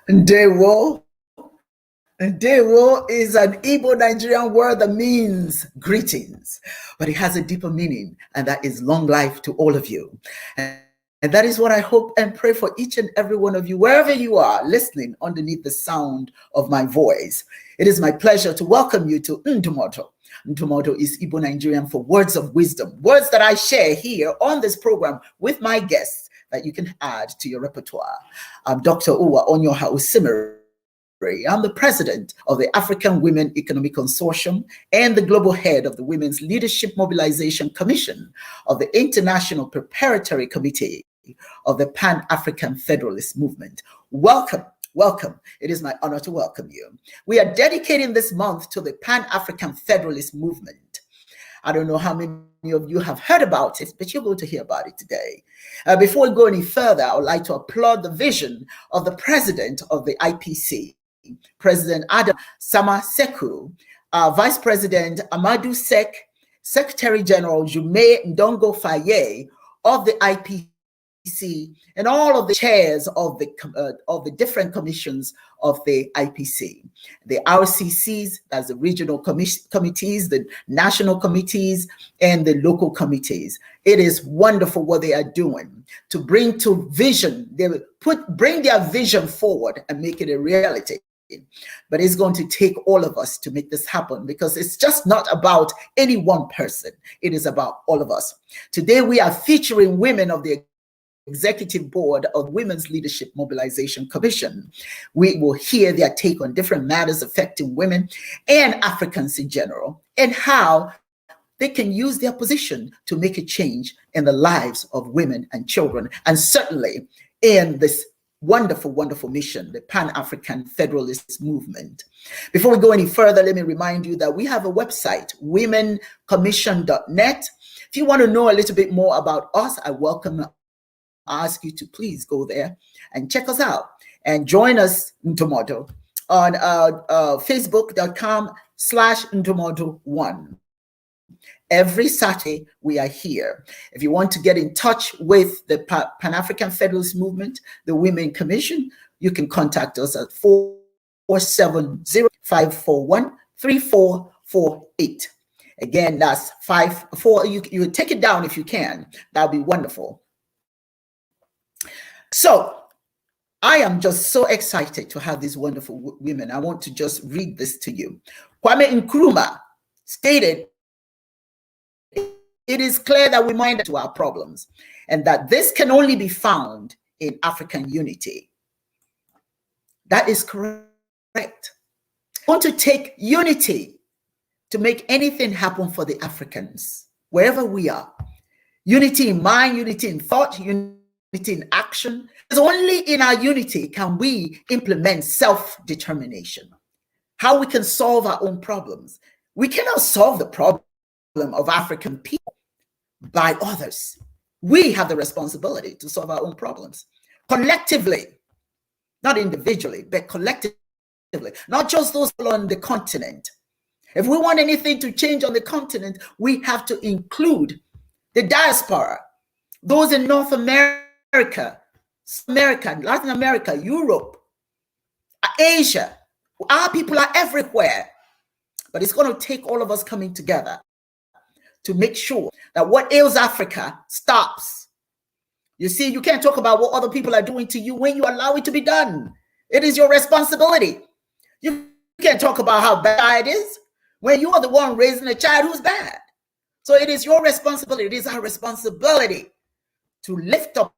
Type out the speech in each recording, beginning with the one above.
Ndewo. Ndewo is an Igbo Nigerian word that means greetings, but it has a deeper meaning, and that is long life to all of you. And that is what I hope and pray for each and every one of you, wherever you are listening underneath the sound of my voice. It is my pleasure to welcome you to Ndumodo. Ndumodo is Igbo Nigerian for words of wisdom, words that I share here on this program with my guests that you can add to your repertoire. I'm Dr. Uwa Onyoha Osimiri. I'm the president of the African Women Economic Consortium and the global head of the Women's Leadership Mobilization Commission of the International Preparatory Committee of the Pan African Federalist movement. Welcome. Welcome. It is my honor to welcome you. We are dedicating this month to the Pan African Federalist movement. I don't know how many of you have heard about it, but you're going to hear about it today. Before we go any further, I would like to applaud the vision of the president of the IPC, President Adam Sama Seku, Vice President Amadou Sek, Secretary General Jume Ndongo Faye of the IPC, and all of the chairs of the different commissions of the IPC, the RCCs, that's the regional committees, the national committees, and the local committees. It is wonderful what they are doing to bring to vision. They bring their vision forward and make it a reality. But it's going to take all of us to make this happen, because it's just not about any one person. It is about all of us. Today, we are featuring women of the Executive Board of Women's Leadership Mobilization Commission. We will hear their take on different matters affecting women and Africans in general, and how they can use their position to make a change in the lives of women and children, and certainly in this wonderful, wonderful mission, the Pan African Federalist movement. Before we go any further, let me remind you that we have a website, womencommission.net. If you want to know a little bit more about us, I ask you to please go there and check us out and join us Ndumodo on facebook.com/Ndumodo1. Every Saturday, we are here. If you want to get in touch with the Pan African Federalist Movement, the Women Commission, you can contact us at 470-541-3448. Again, that's 54. You take it down if you can. That'll be wonderful. So I am just so excited to have these wonderful women. I want to just read this to you. Kwame Nkrumah stated, "It is clear that we mind to our problems, and that this can only be found in African unity." That is correct. We want to take unity to make anything happen for the Africans, wherever we are. Unity in mind, unity in thought, unity in action. Because only in our unity can we implement self-determination. How we can solve our own problems. We cannot solve the problem of African people by others. We have the responsibility to solve our own problems collectively, not individually, but collectively, not just those on the continent. If we want anything to change on the continent, we have to include the diaspora, those in North America, Latin America, Europe, Asia. Our people are everywhere, but it's going to take all of us coming together to make sure that what ails Africa stops. You see, you can't talk about what other people are doing to you when you allow it to be done. It is your responsibility. You can't talk about how bad it is when you are the one raising a child who's bad. So it is your responsibility. It is our responsibility to lift up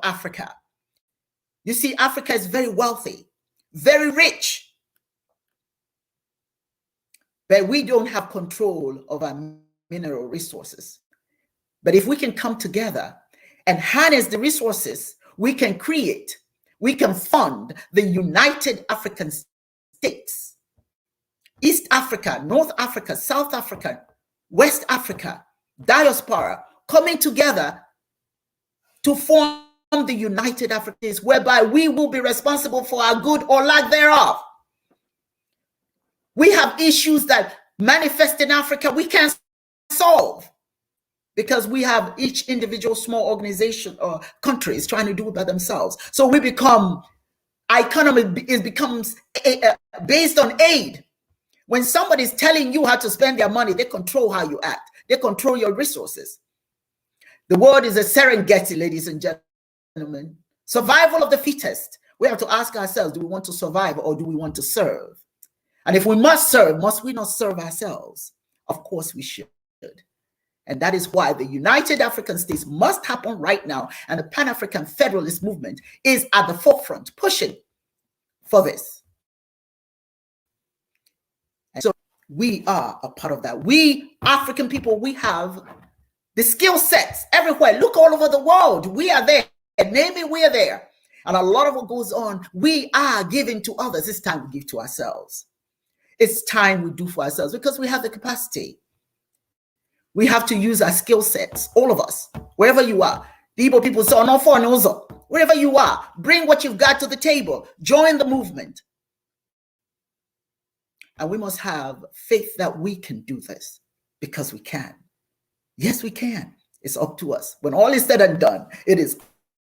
Africa. You see, Africa is very wealthy, very rich, but we don't have control of our mineral resources. But if we can come together and harness the resources, we can create, we can fund the United African States, East Africa, North Africa, South Africa, West Africa, diaspora, coming together to form the United African States, whereby we will be responsible for our good or lack thereof. We have issues that manifest in Africa we can't solve because we have each individual small organization or countries trying to do it by themselves. So we become economy becomes based on aid. When somebody's telling you how to spend their money, they control how you act. They control your resources. The world is a Serengeti, ladies and gentlemen. Survival of the fittest. We have to ask ourselves, do we want to survive or do we want to serve? And if we must serve, must we not serve ourselves? Of course we should. And that is why the United African States must happen right now. And the Pan African Federalist movement is at the forefront, pushing for this. And so we are a part of that. We African people, we have the skill sets everywhere. Look all over the world. We are there. Name it, we are there. And a lot of what goes on, we are giving to others. It's time we give to ourselves. It's time we do for ourselves because we have the capacity. We have to use our skill sets, all of us, wherever you are. The Igbo people say, no for no, wherever you are, bring what you've got to the table, join the movement. And we must have faith that we can do this because we can. Yes, we can. It's up to us. When all is said and done, it is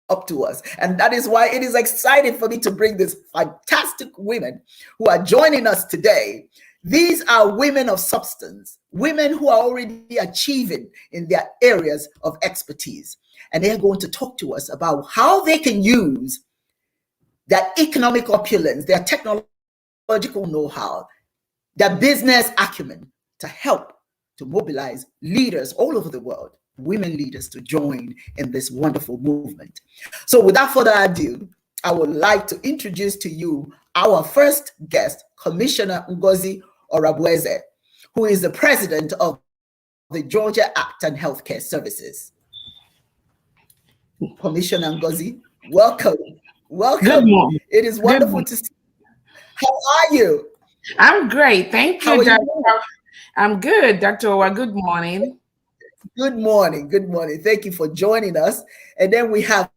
up to us. And that is why it is exciting for me to bring these fantastic women who are joining us today. These are women of substance, women who are already achieving in their areas of expertise. And they're going to talk to us about how they can use their economic opulence, their technological know-how, their business acumen to help to mobilize leaders all over the world, women leaders, to join in this wonderful movement. So without further ado, I would like to introduce to you our first guest, Commissioner Ngozi Orabueze, who is the president of the Georgia Acton Healthcare Services. Commissioner Ngozi, welcome. Welcome. Good morning. It is wonderful to see you. How are you? I'm great. Thank you, Dr. I'm good, Dr. Owa. Good morning. Good morning. Good morning. Thank you for joining us. And then we have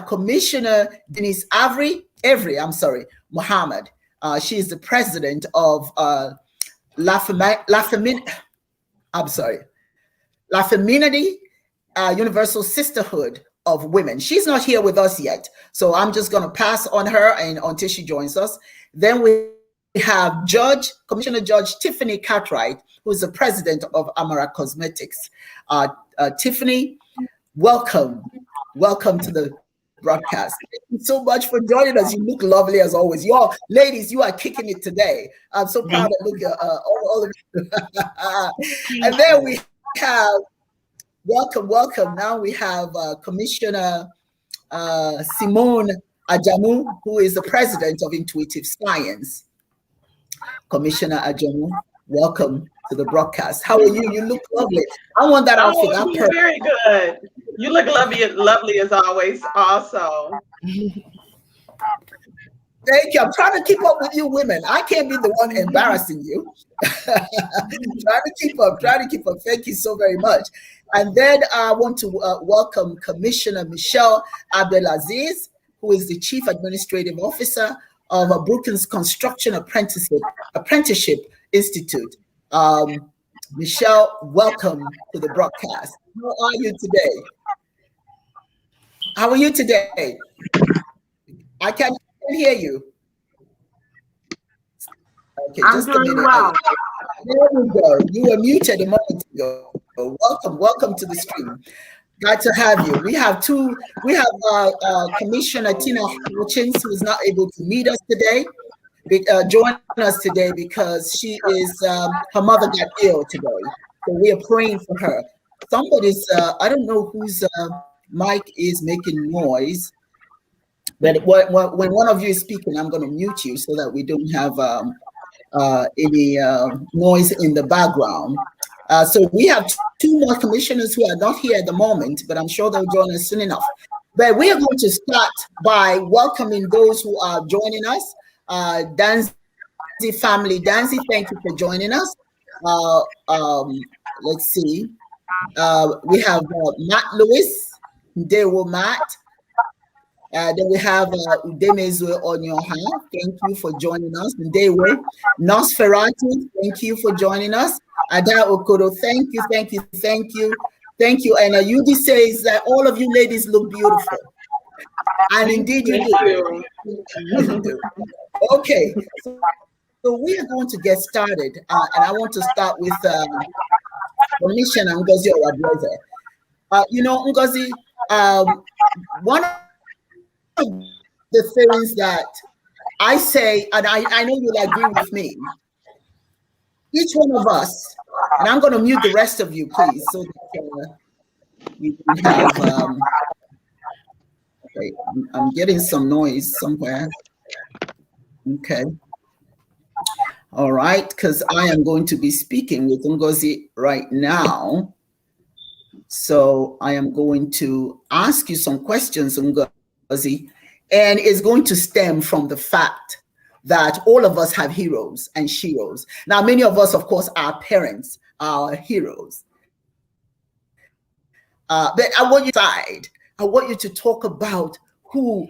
Commissioner Denise Muhammad. She is the president of La Feminity Universal Sisterhood of Women. She's not here with us yet, so I'm just going to pass on her and until she joins us. Then we have Commissioner Judge Tiffany Cartwright, who is the president of Amara Cosmetics. Tiffany, welcome to the broadcast. Thank you so much for joining us. You look lovely as always. You ladies, you are kicking it today. I'm so proud to look at all of you. And then we have, welcome. Now we have Commissioner Simone Ajamu, who is the president of Intuitive Science. Commissioner Ajamu, welcome to the broadcast. How are you? You look lovely. I want that outfit. You're very good. You look lovely as always. Also, thank you. I'm trying to keep up with you women. I can't be the one embarrassing you. Trying to keep up. Thank you so very much. And then I want to welcome Commissioner Michelle Abdelaziz, who is the Chief Administrative Officer of Brookings Construction Apprenticeship Institute. Michelle, welcome to the broadcast. How are you today? I can't hear you. Okay, I'm just a doing minute. well. There we go. You were muted a moment ago. Welcome to the stream. Glad to have you. We have Commissioner Tina Hutchins, who is not able to meet us today, join us today because she is, her mother got ill today. So we are praying for her. Somebody's, I don't know whose mic is making noise, but when one of you is speaking, I'm going to mute you so that we don't have any noise in the background. So we have two more commissioners who are not here at the moment, but I'm sure they'll join us soon enough. But we are going to start by welcoming those who are joining us. Danzi family. Danzi, thank you for joining us. Let's see. We have Matt Lewis, Ndewo Matt. Then we have Udemezwe Onyoha. Thank you for joining us. Ndewo. Nosferatu, thank you for joining us. Ada Okoro, thank you. And Yudi says that all of you ladies look beautiful. And indeed you do. You do. Okay, so we are going to get started, and I want to start with permission and Ngozi, our advisor. Ngozi, one of the things that I say, and I know you'll agree with me, each one of us, and I'm going to mute the rest of you, please, so that we can have, okay, I'm getting some noise somewhere. Okay. All right, because I am going to be speaking with Ngozi right now. So I am going to ask you some questions, Ngozi, and it's going to stem from the fact that all of us have heroes and sheroes. Now, many of us, of course, our parents are heroes. But I want you to talk about who,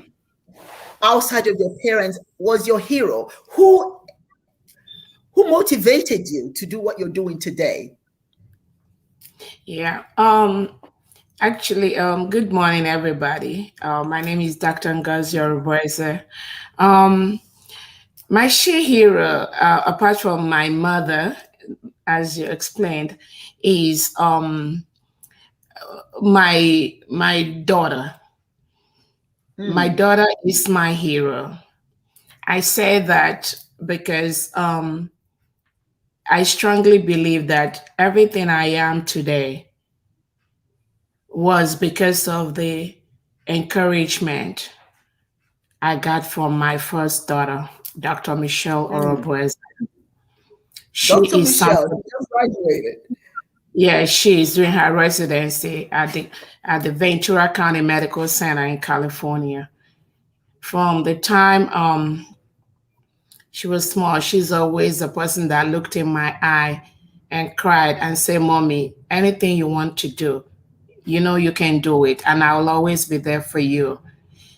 outside of your parents, was your hero. Who motivated you to do what you're doing today? Yeah. Actually, good morning, everybody. My name is Dr. Ngozi Orobeze. My she hero, apart from my mother, as you explained, is my daughter. My daughter is my hero. I say that because I strongly believe that everything I am today was because of the encouragement I got from my first daughter, Dr. Michelle Orobeze. Dr. Michelle just graduated. Yeah, she is doing her residency at the Ventura County Medical Center in California. From the time she was small, she's always the person that looked in my eye and cried and said, "Mommy, anything you want to do, you know you can do it, and I will always be there for you."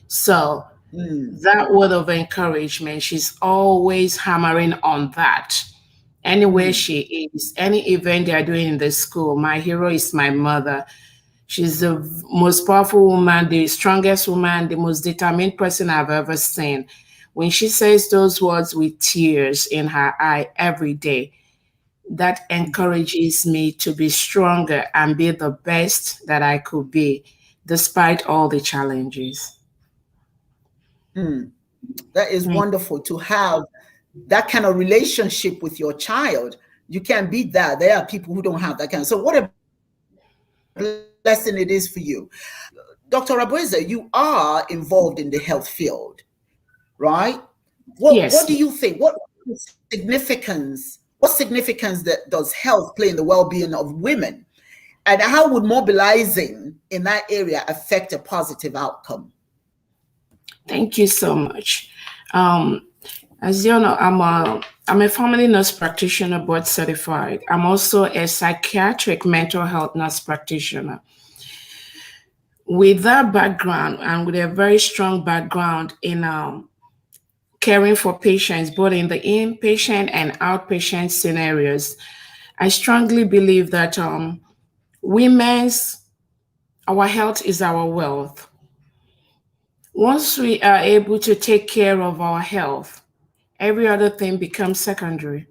So that word of encouragement, she's always hammering on that. Anywhere she is, any event they are doing in the school, my hero is my mother. She's the most powerful woman, the strongest woman, the most determined person I've ever seen. When she says those words with tears in her eye every day, that encourages me to be stronger and be the best that I could be, despite all the challenges. That is wonderful to have that kind of relationship with your child. You can't beat that. There are people who don't have that kind. So what a blessing it is for you. Dr. Orobeze, you are involved in the health field, right? Yes. What do you think? What significance that does health play in the well-being of women? And how would mobilizing in that area affect a positive outcome? Thank you so much. As you know, I'm a family nurse practitioner, board certified. I'm also a psychiatric mental health nurse practitioner. With that background and with a very strong background in caring for patients, both in the inpatient and outpatient scenarios, I strongly believe that our health is our wealth. Once we are able to take care of our health, every other thing becomes secondary.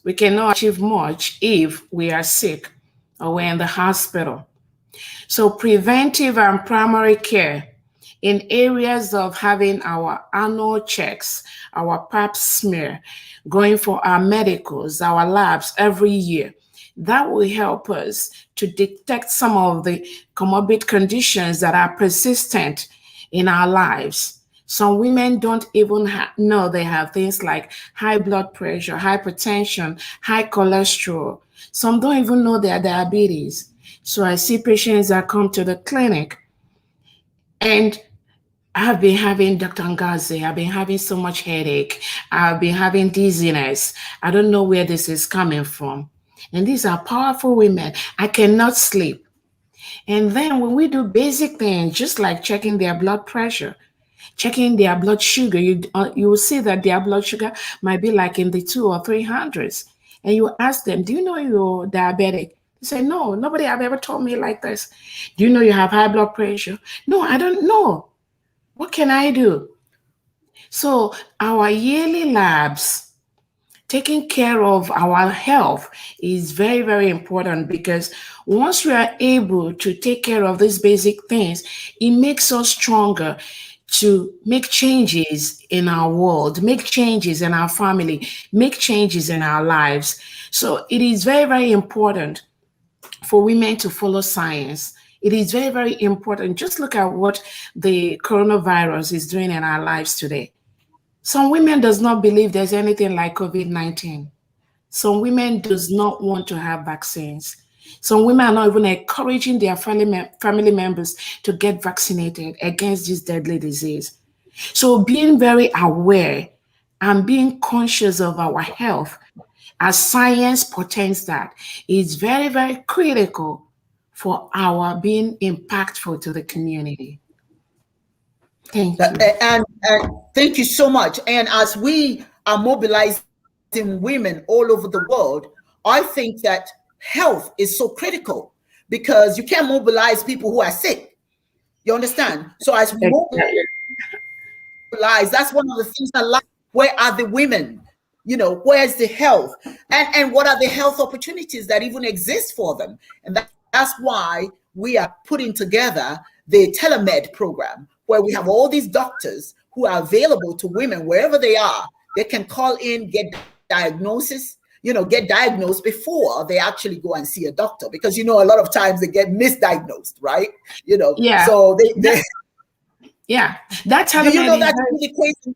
We cannot achieve much if we are sick or we're in the hospital. So preventive and primary care in areas of having our annual checks, our pap smear, going for our medicals, our labs every year, that will help us to detect some of the comorbid conditions that are persistent in our lives. Some women don't even know they have things like high blood pressure, hypertension, high cholesterol. Some don't even know they have diabetes. So I see patients that come to the clinic and I've been having Dr. Ngozi, I've been having so much headache. I've been having dizziness. I don't know where this is coming from. And these are powerful women. I cannot sleep. And then when we do basic things, just like checking their blood pressure, checking their blood sugar, you will see that their blood sugar might be like in the 200 or 300s. And you ask them, do you know you're diabetic? They say, no, nobody have ever told me like this. Do you know you have high blood pressure? No, I don't know. What can I do? So our yearly labs, taking care of our health, is very, very important, because once we are able to take care of these basic things, it makes us stronger to make changes in our world, make changes in our family, make changes in our lives. So it is very, very important for women to follow science. It is very, very important. Just look at what the coronavirus is doing in our lives today. Some women does not believe there's anything like COVID-19. Some women does not want to have vaccines. Some women are not even encouraging their family members to get vaccinated against this deadly disease. So being very aware and being conscious of our health, as science portends, that is very, very critical for our being impactful to the community. Thank you. And thank you so much. And as we are mobilizing women all over the world, I think that health is so critical, because you can't mobilize people who are sick. You understand? So as we Exactly. mobilize, that's one of the things I like. Where are the women? You know, where's the health? And what are the health opportunities that even exist for them? And that's why we are putting together the telemed program, where we have all these doctors who are available to women wherever they are. They can call in, get diagnosis, get diagnosed before they actually go and see a doctor, because a lot of times they get misdiagnosed, right? Yeah. So they Yeah. That do you telemed know is that's very, really crazy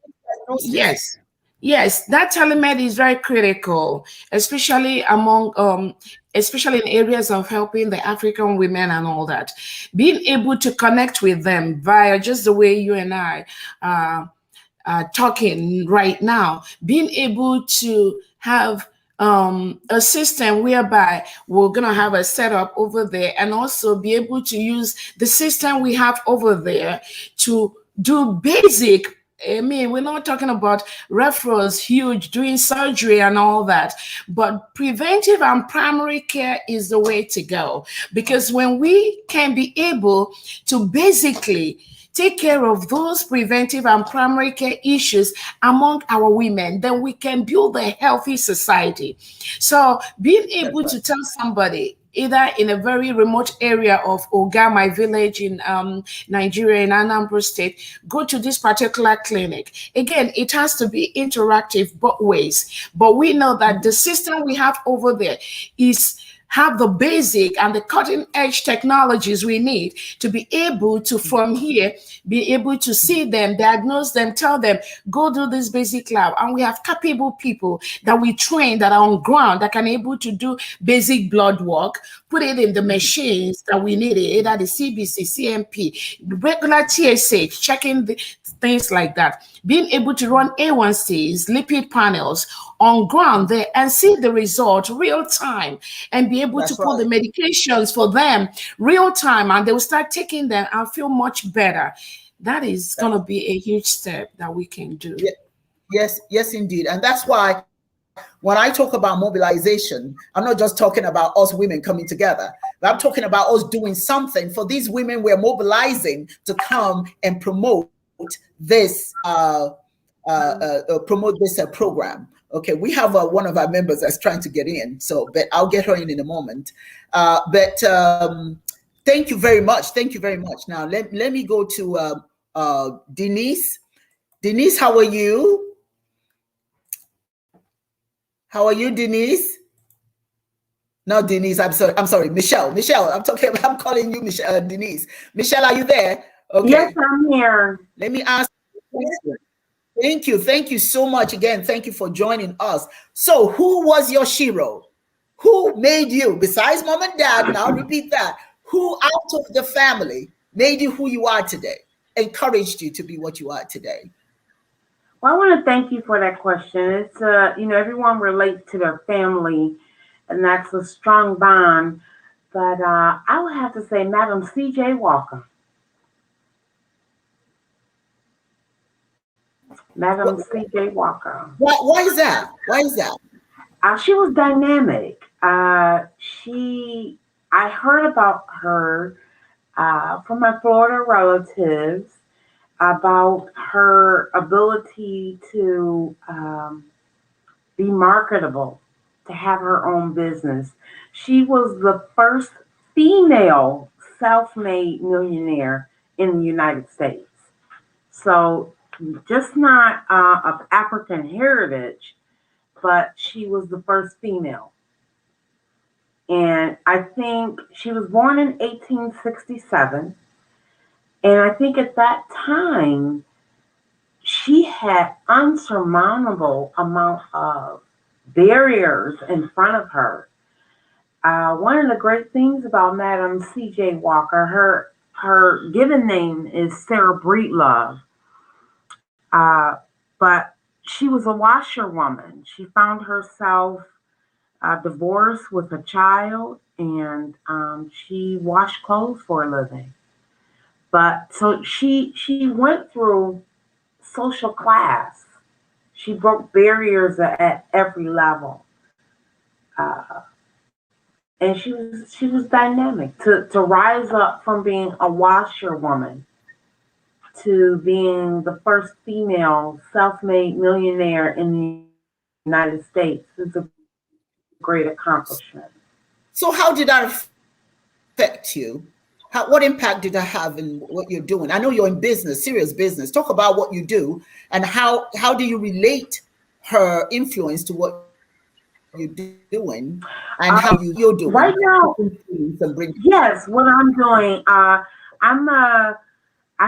misdiagnosis? yes. Yes, that telemed is very critical, especially especially in areas of helping the African women and all that. Being able to connect with them via just the way you and I are talking right now, being able to have a system whereby we're going to have a setup over there, and also be able to use the system we have over there to do basic. I mean, we're not talking about referrals, huge, doing surgery and all that, but preventive and primary care is the way to go. Because when we can be able to basically take care of those preventive and primary care issues among our women, then we can build a healthy society. So being able to tell somebody, either in a very remote area of Oga, my village in Nigeria, in Anambra State, go to this particular clinic. Again, it has to be interactive both ways. But we know that the system we have over there have the basic and the cutting edge technologies we need to be able to, from here, be able to see them, diagnose them, tell them, go do this basic lab. And we have capable people that we train, that are on ground, that can able to do basic blood work, put it in the machines that we need, either the CBC, CMP, regular TSH, checking things like that. Being able to run A1Cs, lipid panels on ground there and see the result real time, and be able to put the medications for them real time, and they will start taking them and feel much better. That is going to be a huge step that we can do. Yes, indeed. And that's why when I talk about mobilization, I'm not just talking about us women coming together, but I'm talking about us doing something for these women we're mobilizing to come and promote this program. Okay, we have one of our members that's trying to get in, but I'll get her in a moment. Thank you very much. Thank you very much. Now let me go to Denise. Denise, how are you? How are you, Denise? No, Denise, I'm sorry, Michelle. I'm calling you Michelle, Denise. Michelle, are you there? Okay. Yes, I'm here. Let me ask you a question. Thank you so much again. Thank you for joining us. So who was your shiro? Who made you, besides mom and dad, now repeat that, who out of the family made you who you are today, encouraged you to be what you are today? Well, I want to thank you for that question. It's, everyone relates to their family, and that's a strong bond. But I would have to say Madam C.J. Walker. Madam C.J. Walker. Why is that? Why is that? She was dynamic. I heard about her from my Florida relatives. about her ability to be marketable, to have her own business. She was the first female self made millionaire in the United States. So, just not of African heritage, but she was the first female. And I think she was born in 1867. And I think at that time, she had unsurmountable amount of barriers in front of her. One of the great things about Madam C.J. Walker, her given name is Sarah Breedlove, but she was a washerwoman. She found herself divorced with a child, and she washed clothes for a living. But so she went through social class. She broke barriers at every level, uh, and she was dynamic to rise up from being a washerwoman to being the first female self-made millionaire in the United States is a great accomplishment. So how did that affect you? What impact did that have in what you're doing? I know you're in business, serious business. Talk about what you do and how do you relate her influence to what you're doing and how you're doing right now. Yes, what I'm doing. I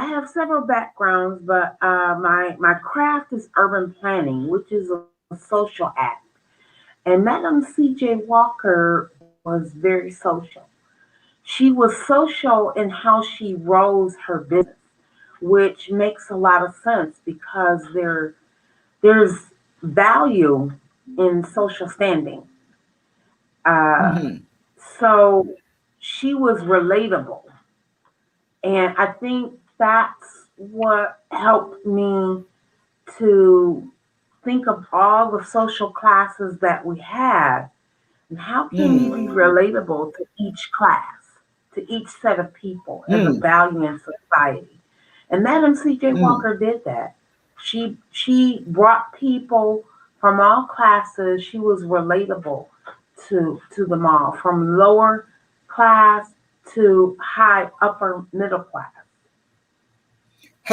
have several backgrounds, but my craft is urban planning, which is a social act. And Madam C.J. Walker was very social. She was social in how she rose her business, which makes a lot of sense because there's value in social standing. So she was relatable. And I think that's what helped me to think of all the social classes that we have and how can we be relatable to each class, to each set of people as a value in society. And Madam C.J. Walker did that. She brought people from all classes. She was relatable to them all, from lower class to high upper middle class.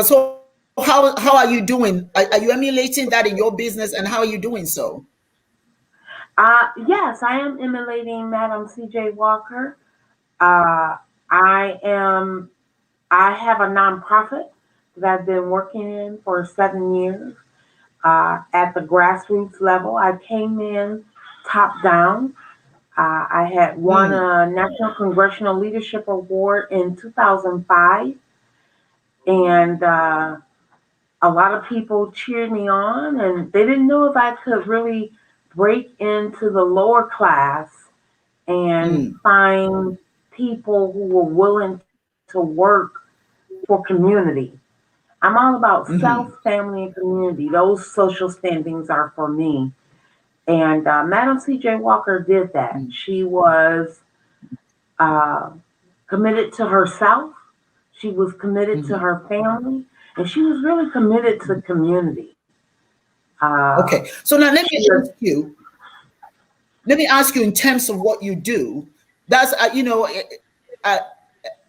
So how are you doing? Are you emulating that in your business, and how are you doing so? Yes, I am emulating Madam C.J. Walker. I have a nonprofit that I've been working in for 7 years at the grassroots level. I came in top down. I had won a National Congressional Leadership Award in 2005, and a lot of people cheered me on, and they didn't know if I could really break into the lower class and find people who were willing to work for community. I'm all about self, family, and community. Those social standings are for me. And Madam C.J. Walker did that. She was committed to herself. She was committed to her family. And she was really committed to the community. Okay. So now let me ask you in terms of what you do. That's,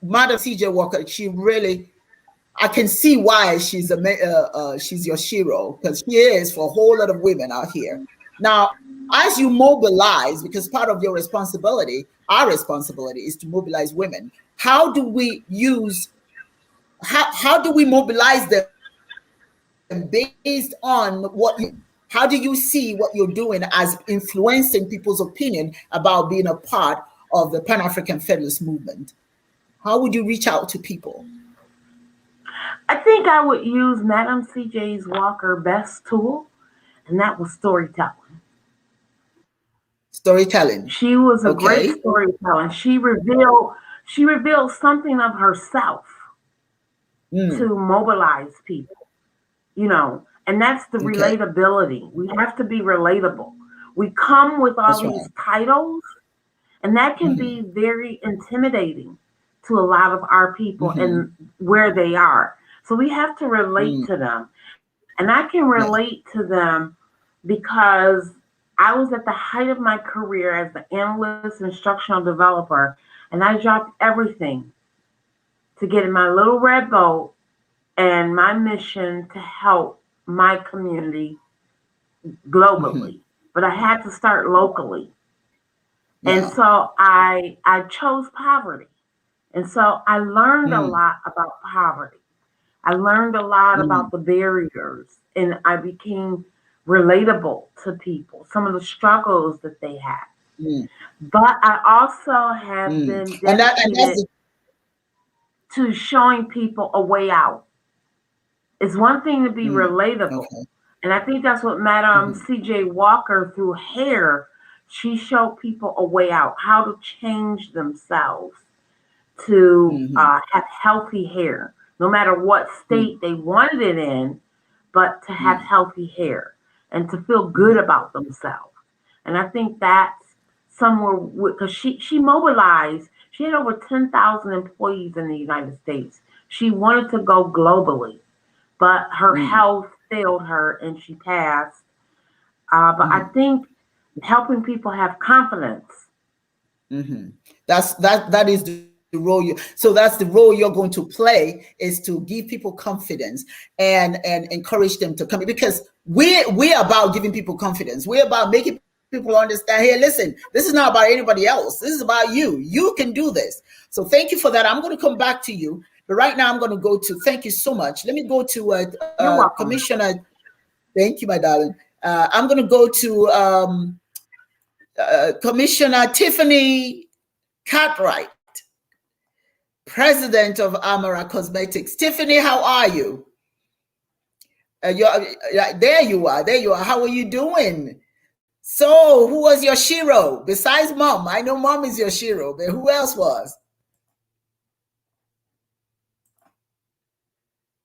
Madam C.J. Walker, she really, I can see why she's your hero, because she is for a whole lot of women out here. Now, as you mobilize, because part of your responsibility, our responsibility is to mobilize women. How do we mobilize them based on how do you see what you're doing as influencing people's opinion about being a part of the Pan African Federalist movement? How would you reach out to people? I think I would use Madam C.J. Walker's best tool, and that was storytelling. Storytelling. She was a great storyteller. She revealed something of herself to mobilize people, and that's the relatability. We have to be relatable. We come with all these titles, and that can be very intimidating to a lot of our people and where they are. So we have to relate to them. And I can Yeah. relate to them because I was at the height of my career as an analyst, instructional developer, and I dropped everything to get in my little red boat and my mission to help my community globally. But I had to start locally. And Yeah. so I chose poverty. And so I learned a lot about poverty. I learned a lot about the barriers, and I became relatable to people, some of the struggles that they had. But I also have been And that's dedicated to showing people a way out. It's one thing to be relatable. okay. And I think that's what Madam C.J. Walker, through hair, she showed people a way out, how to change themselves to have healthy hair, no matter what state they wanted it in, but to have healthy hair and to feel good about themselves. And I think that's somewhere, because she mobilized. She had over 10,000 employees in the United States. She wanted to go globally, but her health failed her and she passed. But I think helping people have confidence. That is the role so that's the role you're going to play, is to give people confidence and encourage them to come in, because we're about giving people confidence. We're about making people understand, hey, listen, this is not about anybody else. This is about you. You can do this. So thank you for that. I'm going to come back to you, but right now I'm going to go to, thank you so much. Let me go to Commissioner. Thank you, my darling. I'm going to go to Commissioner Tiffany Cartwright, President of Amara Cosmetics. Tiffany, how are you? There you are. There you are. How are you doing? So, who was your shiro besides Mom? I know Mom is your shiro, but who else was?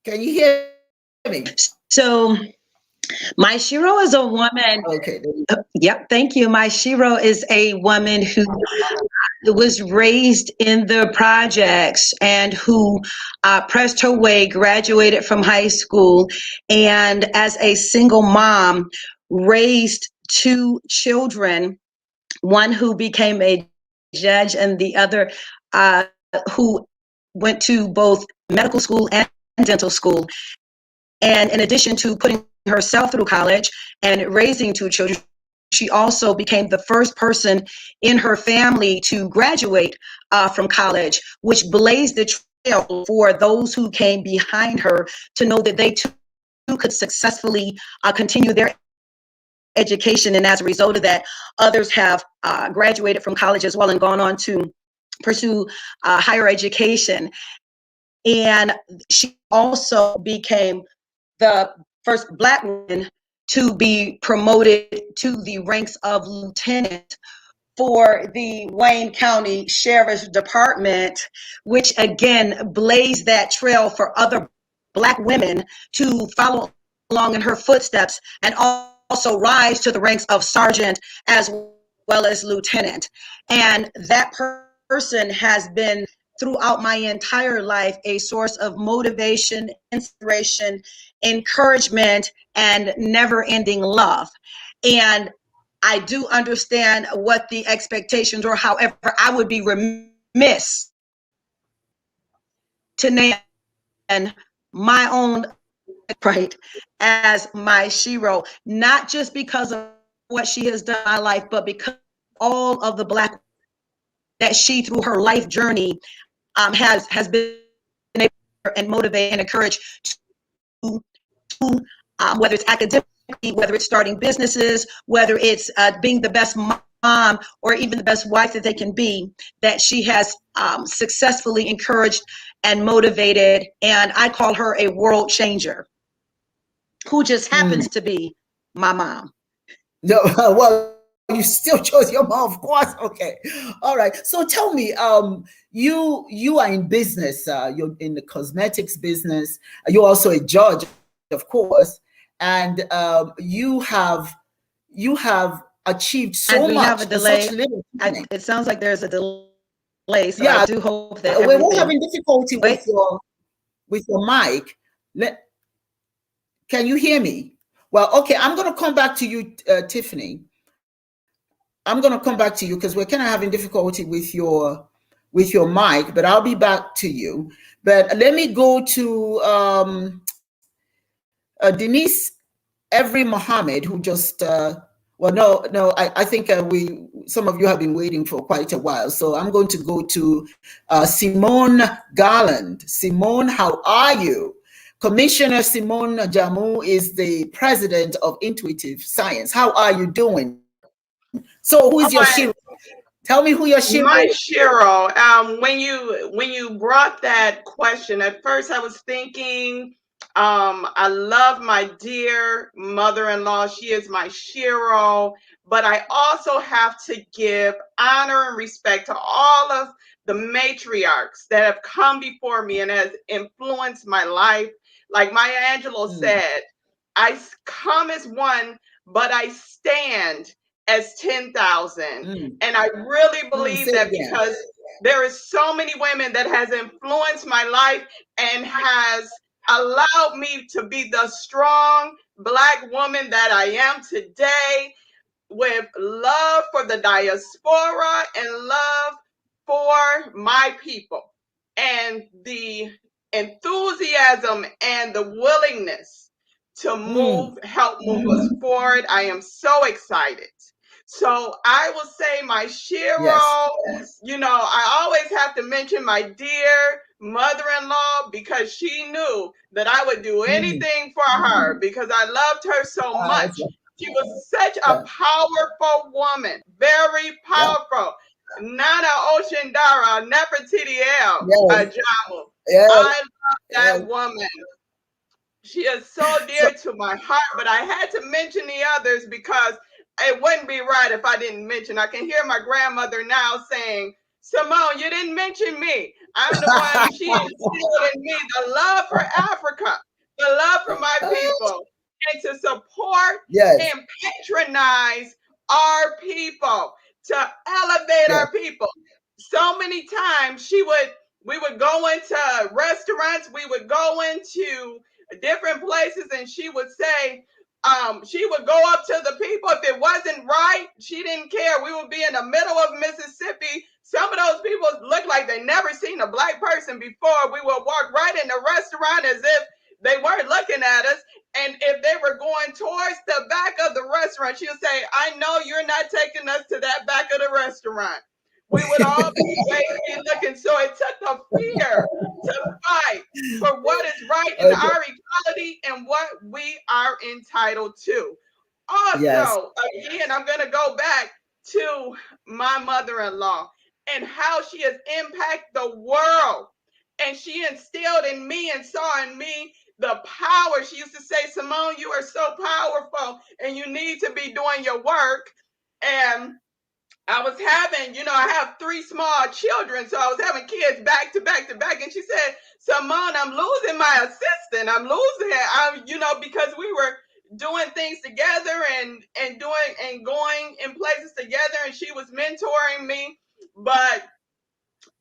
Can you hear me? So, my shiro is a woman. Okay. Yep, thank you. My shiro is a woman who was raised in the projects and who pressed her way, graduated from high school, and as a single mom, raised two children, one who became a judge and the other who went to both medical school and dental school. And in addition to putting herself through college and raising two children, she also became the first person in her family to graduate from college, which blazed the trail for those who came behind her to know that they too could successfully continue their education. And as a result of that, others have graduated from college as well and gone on to pursue higher education. And she also became the first Black woman to be promoted to the ranks of lieutenant for the Wayne County Sheriff's Department, which again blazed that trail for other Black women to follow along in her footsteps and also rise to the ranks of sergeant as well as lieutenant. And that person has been throughout my entire life a source of motivation, inspiration, encouragement, and never-ending love. And I do understand what the expectations are. However, I would be remiss to name my own right as my shiro, not just because of what she has done in my life, but because all of the Black that she, through her life journey, has been able to and motivate and encourage to whether it's academically, whether it's starting businesses, whether it's being the best mom or even the best wife that they can be, that she has successfully encouraged and motivated. And I call her a world changer who just happens to be my mom. No, well, you still chose your mom, of course. Okay. All right. So tell me, you are in business. You're in the cosmetics business. You're also a judge, of course, and you have achieved so and we much. Have a delay. Such little it sounds like there's a delay, so yeah, I do hope that we're having difficulty with your mic. Can you hear me? Well, okay, I'm going to come back to you, Tiffany. I'm going to come back to you because we're kind of having difficulty with your mic, but I'll be back to you. But let me go to Denise Every Mohammed, who just I think some of you have been waiting for quite a while. So I'm going to go to Simone Garland. Simone, how are you? Commissioner Simone Jamu is the president of Intuitive Science. How are you doing? So who is your Shiro? Tell me who your Shiro My is. Shiro, when you brought that question, at first I was thinking, I love my dear mother-in-law. She is my Shiro, but I also have to give honor and respect to all of the matriarchs that have come before me and has influenced my life. Like Maya Angelou said, I come as one, but I stand as 10,000. And I really believe that because there is so many women that has influenced my life and has allowed me to be the strong Black woman that I am today, with love for the diaspora and love for my people, and the enthusiasm and the willingness to help move us forward. I am so excited. So I will say my Shiro, I always have to mention my dear mother-in-law, because she knew that I would do anything for her because I loved her so much. She was such a powerful woman, very powerful. Nana Oshindara, Nefertiti Ajamu. I love that woman. She is so dear to my heart, but I had to mention the others because it wouldn't be right if I didn't mention. I can hear my grandmother now saying, Simone, you didn't mention me. I'm the one. She instilled in me the love for Africa, the love for my people, and to support and patronize our people, to elevate our people. So many times we would go into restaurants, we would go into different places, and she would say, she would go up to the people. If it wasn't right, she didn't care. We would be in the middle of Mississippi. Some of those people looked like they never seen a Black person before. We would walk right in the restaurant as if they weren't looking at us. And if they were going towards the back of the restaurant, she would say, I know you're not taking us to that back of the restaurant. We would all be waiting, looking. So it took the fear to fight for what is right in our equality and what we are entitled to. Also, again, I'm going to go back to my mother-in-law and how she has impacted the world. And she instilled in me and saw in me the power. She used to say, Simone, you are so powerful and you need to be doing your work. And I was having, I have 3 small children, so I was having kids back to back to back. And she said, Simone, I'm losing my assistant. I'm losing it. Because we were doing things together and going in places together, and she was mentoring me. But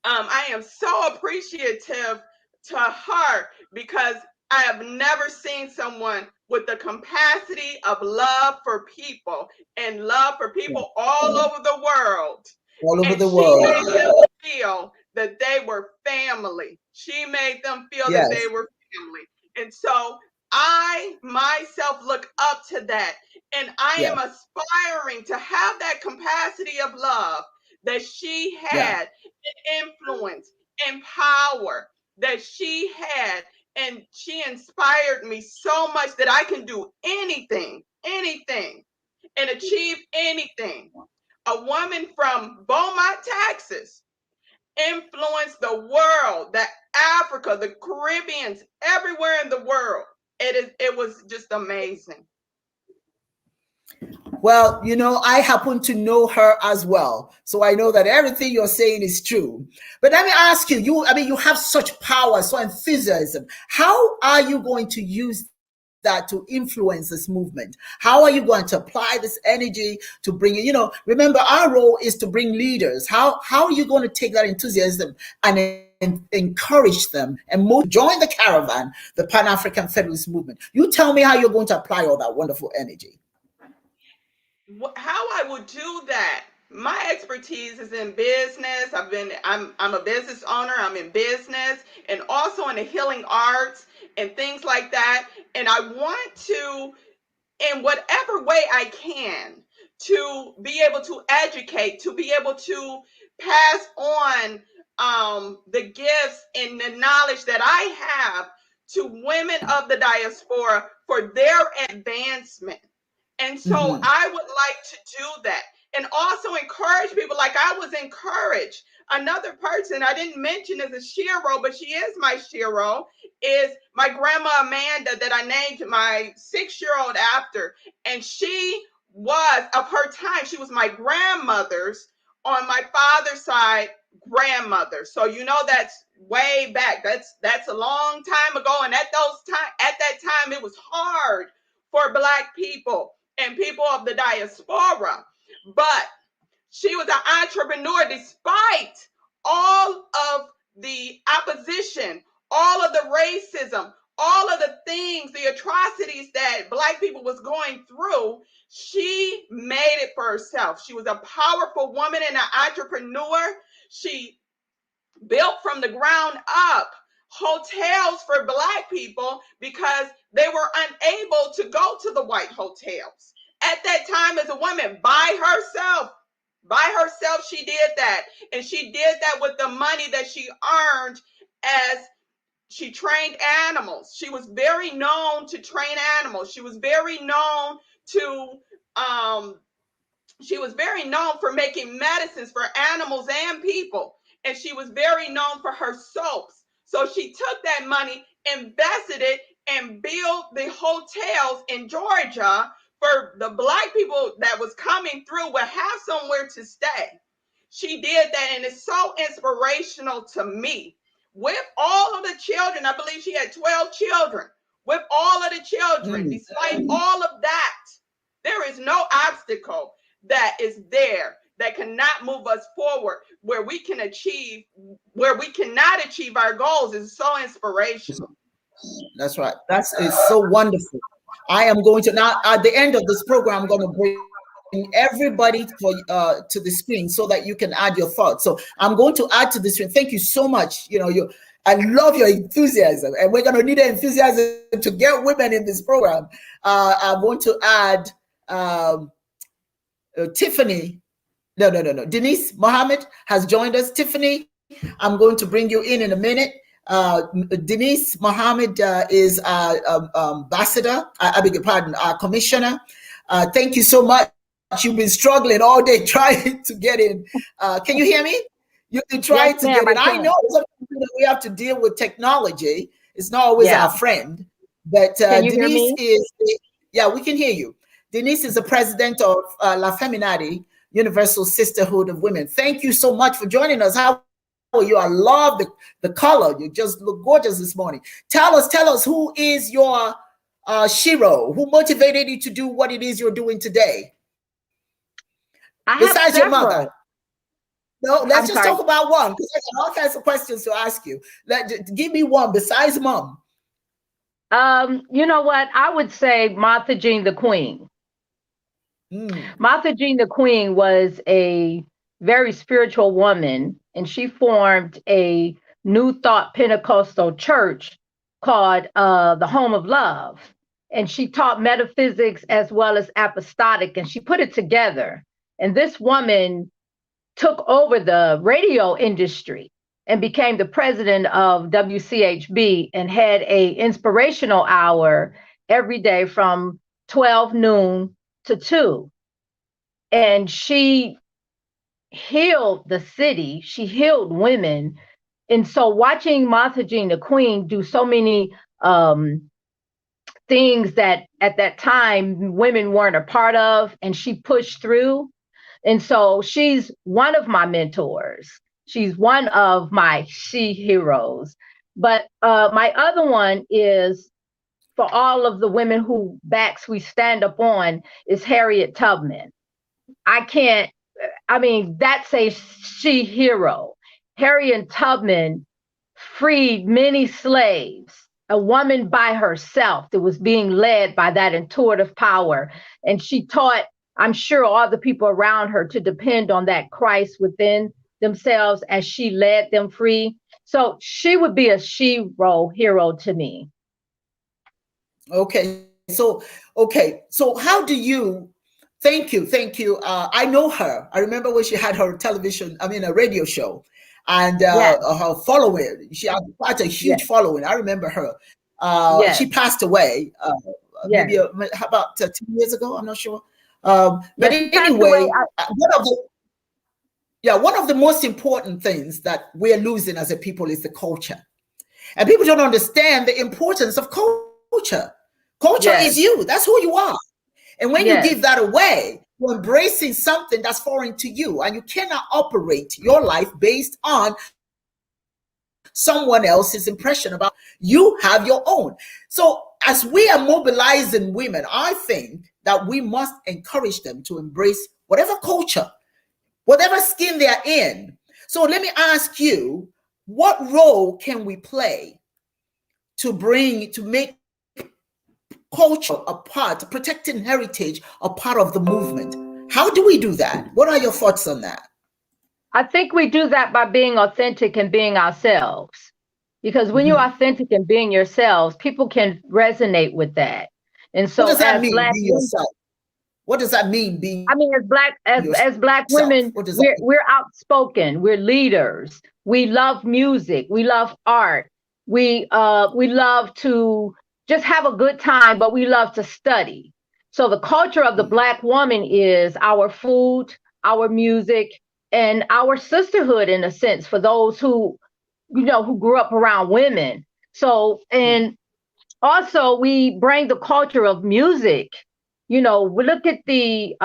I am so appreciative to her because I have never seen someone with the capacity of love for people and love for people all over the world. She made them feel that they were family. She made them feel that they were family. And so I myself look up to that. And I am aspiring to have that capacity of love that she had, and influence and power that she had. And she inspired me so much that I can do anything, and achieve anything. A woman from Beaumont, Texas, influenced the world, Africa, the Caribbeans, everywhere in the world. It was just amazing. Well, I happen to know her as well. So I know that everything you're saying is true. But let me ask you, you have such power, so enthusiasm. How are you going to use that to influence this movement? How are you going to apply this energy to bring it? Remember, our role is to bring leaders. How are you going to take that enthusiasm and encourage them and join the caravan, the Pan African Federalist movement. You tell me how you're going to apply all that wonderful energy. How I would do that. My expertise is in business. I'm a business owner. I'm in business and also in the healing arts and things like that. And I want to, in whatever way I can, to be able to educate, to be able to pass on the gifts and the knowledge that I have to women of the diaspora for their advancement. And so I would like to do that and also encourage people like I was encouraged. Another person I didn't mention as a shero, but she is my shero, is my grandma Amanda that I named my 6-year-old after. And she was, of her time, she was my grandmother's on my father's side grandmother. So you know that's way back. That's a long time ago. And at that time, it was hard for Black people and people of the diaspora. But she was an entrepreneur despite all of the opposition, all of the racism, all of the things, the atrocities that Black people was going through. She made it for herself. She was a powerful woman and an entrepreneur. She built from the ground up hotels for Black people because they were unable to go to the white hotels. At that time, as a woman, by herself, she did that. And she did that with the money that she earned as she trained animals. She was very known to train animals. She was very known for making medicines for animals and people. And she was very known for her soaps. So she took that money, invested it, and built the hotels in Georgia for the Black people that was coming through would have somewhere to stay. She did that, and it's so inspirational to me. With all of the children, I believe she had 12 children. With all of the children, despite all of that, there is no obstacle that is there that cannot move us forward where we cannot achieve our goals. Is so inspirational. That's right. That is so wonderful. I am going to now at the end of this program, I'm going to bring everybody to the screen so that you can add your thoughts. So I'm going to add to the screen. Thank you so much. I love your enthusiasm, and we're going to need enthusiasm to get women in this program. I want to add Tiffany. No. Denise Mohammed has joined us. Tiffany, I'm going to bring you in a minute. Denise Mohammed is our ambassador. I beg your pardon, our commissioner. Thank you so much. You've been struggling all day trying to get in. Can you hear me? You've been trying to get in. I know sometimes we have to deal with technology. It's not always our friend. But Denise is, we can hear you. Denise is the president of La Feminati, Universal Sisterhood of Women. Thank you so much for joining us. How are you? I love the color. You just look gorgeous this morning. Tell us who is your shero? Who motivated you to do what it is you're doing today? Besides your mother. No, let's just talk about one, because I got all kinds of questions to ask you. Give me one besides mom. You know what? I would say Martha Jean the Queen. Martha Jean the Queen was a very spiritual woman, and she formed a New Thought Pentecostal church called the Home of Love. And she taught metaphysics as well as apostolic, and she put it together. And this woman took over the radio industry and became the president of WCHB and had a inspirational hour every day from 12 noon to 2. And she healed the city. She healed women. And so watching Martha Jean the Queen do so many things that at that time women weren't a part of, and she pushed through. And so she's one of my mentors. She's one of my heroes. But my other one is, for all of the women who backs we stand up on, is Harriet Tubman. That's a she hero. Harriet Tubman freed many slaves, a woman by herself that was being led by that intuitive power. And she taught, I'm sure, all the people around her to depend on that Christ within themselves as she led them free. So she would be a hero to me. Okay. So how do you, thank you. I know her. I remember when she had her a radio show, and Yes. her following, she had quite a huge Yes. following. I remember her. Yes. She passed away Yes. maybe about 2 years ago. I'm not sure. Yes, But she passed anyway, away. one of the most important things that we're losing as a people is the culture. And people don't understand the importance of culture. Culture Yes. is you. That's who you are. And when Yes. you give that away, you're embracing something that's foreign to you. And you cannot operate your life based on someone else's impression about you. Have your own. So as we are mobilizing women, I think that we must encourage them to embrace whatever culture, whatever skin they're in. So let me ask you, what role can we play to make culture a part, protecting heritage a part of the movement? How do we do that? What are your thoughts on that? I think we do that by being authentic and being ourselves. Because when you're authentic and being yourselves, people can resonate with that. And so what does that as mean, Black be yourself? What does that mean, being? I mean, as Black women, we're outspoken, we're leaders, we love music, we love art, we love to just have a good time, but we love to study. So the culture of the Black woman is our food, our music, and our sisterhood, in a sense, for those who grew up around women. So, and also we bring the culture of music. We look at the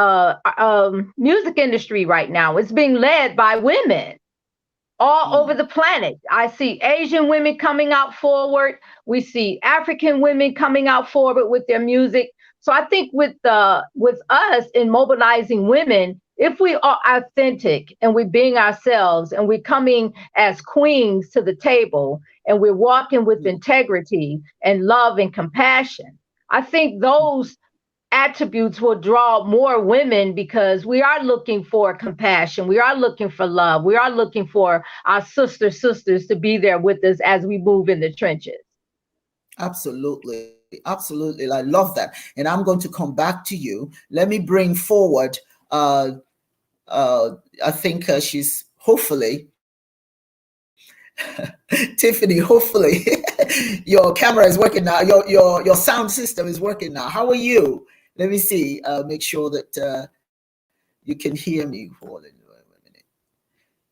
music industry right now. It's being led by women all over the planet. I see Asian women coming out forward. We see African women coming out forward with their music. So I think with us in mobilizing women, if we are authentic and we're being ourselves and we're coming as queens to the table and we're walking with integrity and love and compassion, I think those attributes will draw more women, because we are looking for compassion. We are looking for love. We are looking for our sisters to be there with us as we move in the trenches. Absolutely. Absolutely. I love that. And I'm going to come back to you. Let me bring forward, I think she's hopefully, Tiffany, hopefully your camera is working now. Your sound system is working now. How are you? Let me see. Make sure that you can hear me. Hold on a minute.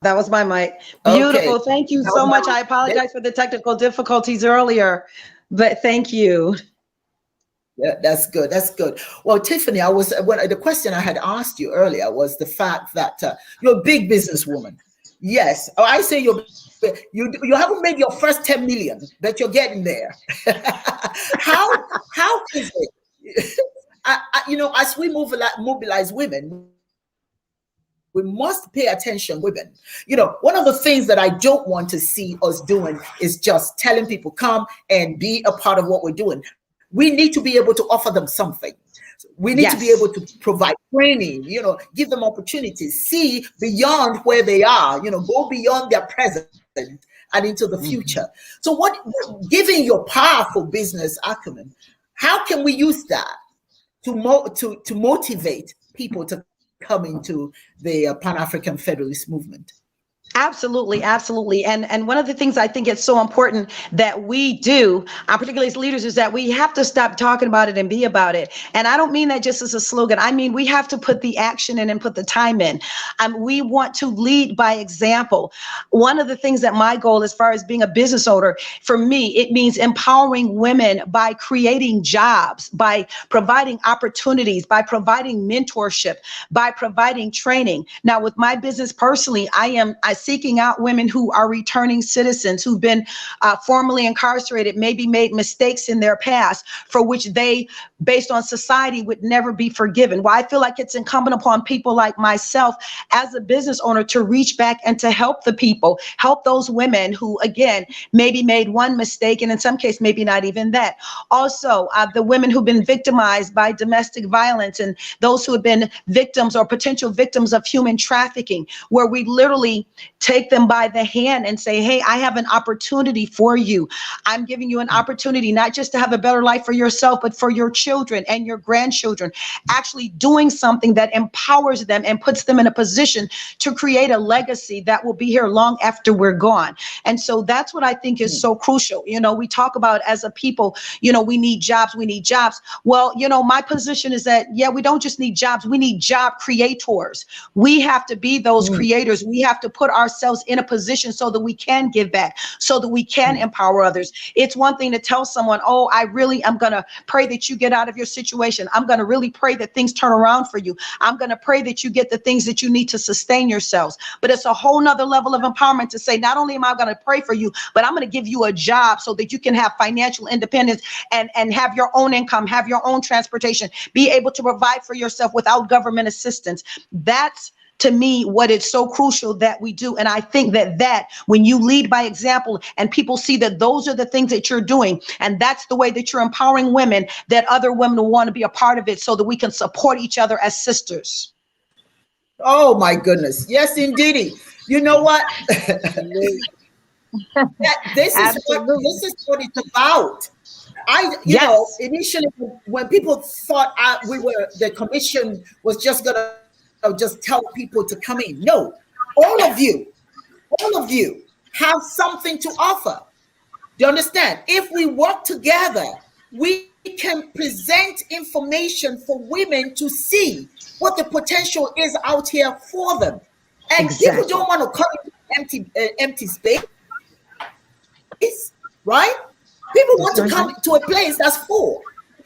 That was my mic. Beautiful. Okay. Thank you so much. I apologize for the technical difficulties earlier, but thank you. Yeah, that's good. That's good. Well, Tiffany, the question I had asked you earlier was the fact that you're a big businesswoman. Yes, I say you haven't made your first 10 million, but you're getting there. How is it? As we mobilize women, we must pay attention, women. One of the things that I don't want to see us doing is just telling people come and be a part of what we're doing. We need to be able to offer them something. We need to be able to provide training, give them opportunities, see beyond where they are, go beyond their present and into the future. So given your powerful business acumen, how can we use that to motivate people to come into the Pan African Federalist movement? Absolutely, absolutely. And one of the things I think it's so important that we do, particularly as leaders, is that we have to stop talking about it and be about it. And I don't mean that just as a slogan. I mean, we have to put the action in and put the time in. We want to lead by example. One of the things that my goal, as far as being a business owner, for me, it means empowering women by creating jobs, by providing opportunities, by providing mentorship, by providing training. Now, with my business personally, I seeking out women who are returning citizens, who've been formerly incarcerated, maybe made mistakes in their past for which they, based on society, would never be forgiven. Well, I feel like it's incumbent upon people like myself as a business owner to reach back and to help the people, help those women who, again, maybe made one mistake, and in some cases, maybe not even that. Also, the women who've been victimized by domestic violence and those who have been victims or potential victims of human trafficking, where we literally take them by the hand and say, hey, I have an opportunity for you. I'm giving you an opportunity not just to have a better life for yourself, but for your children and your grandchildren, actually doing something that empowers them and puts them in a position to create a legacy that will be here long after we're gone. And so that's what I think is so crucial. You know, we talk about as a people, you know, we need jobs, we need jobs. Well, you know, my position is that, yeah, we don't just need jobs, we need job creators. We have to be those creators. We have to put ourselves in a position so that we can give back, so that we can empower others. It's one thing to tell someone, oh, I'm going to pray that you get out of your situation. I'm going to really pray that things turn around for you. I'm going to pray that you get the things that you need to sustain yourselves. But it's a whole nother level of empowerment to say, not only am I going to pray for you, but I'm going to give you a job so that you can have financial independence and have your own income, have your own transportation, be able to provide for yourself without government assistance. That's, to me, what it's so crucial that we do. And I think that when you lead by example and people see that those are the things that you're doing, and that's the way that you're empowering women, that other women will want to be a part of it so that we can support each other as sisters. Oh my goodness. Yes, indeed. You know what? This is what it's about. You know, initially when people thought the commission was just gonna just tell people to come in. No, all of you have something to offer. Do you understand? If we work together, we can present information for women to see what the potential is out here for them. And people don't want to come into empty space, right? People want to come to a place that's full.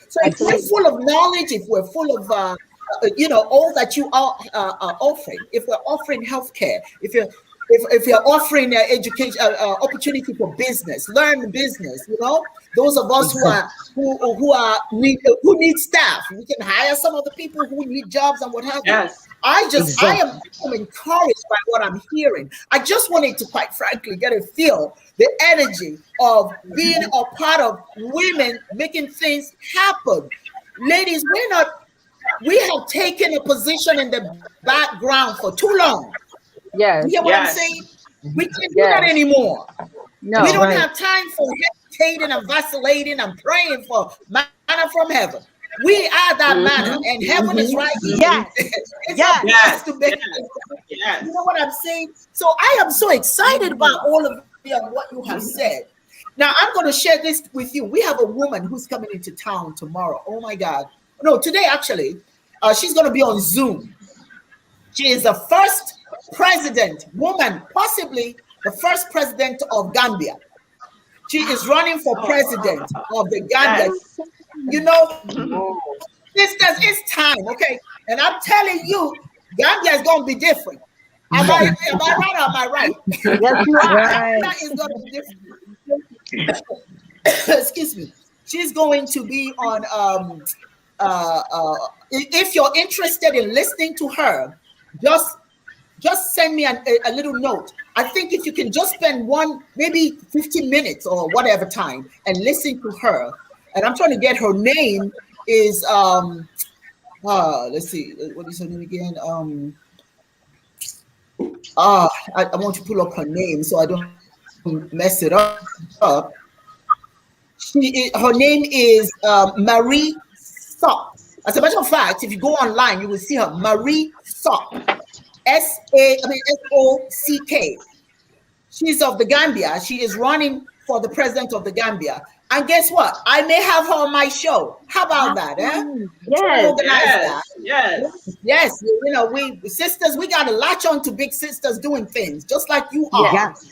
So if we're full of knowledge, if we're full of all that you are offering, if we're offering healthcare, if you're offering education, opportunity for business, learn business, you know, those of us who need staff, we can hire some of the people who need jobs and what have you. I am encouraged by what I'm hearing. I just wanted to, quite frankly, get a feel the energy of being a part of women making things happen. Ladies, we have taken a position in the background for too long. Yes. You hear what I'm saying? We can't do that anymore. No, we don't have time for hesitating and vacillating and praying for manna from heaven. We are that manna, and heaven is right here. Yes. To make yes. You know what I'm saying? So I am so excited about all of you and what you have said. Now I'm going to share this with you. We have a woman who's coming into town tomorrow. Oh my God. No, today actually. She's going to be on Zoom. She is the first president, woman, possibly the first president of Gambia. She is running for president of the Gambia. Yes. You know, sisters, it's time, okay? And I'm telling you, Gambia is going to be different. Am I right or am I right? Yes, you are. Gambia is going to be different. Excuse me. She's going to be on, if you're interested in listening to her, just send me a little note. I think if you can just spend maybe 15 minutes or whatever time and listen to her, and I'm trying to get her name is let's see, what is her name again? I want to pull up her name so I don't mess it up. Her name is Marie Sock. As a matter of fact, if you go online, you will see her, Marie Sock. S-O-C-K. She's of the Gambia. She is running for the president of the Gambia. And guess what? I may have her on my show. How about that? Yes. You know, we sisters, we got to latch on to big sisters doing things just like you are. Yes.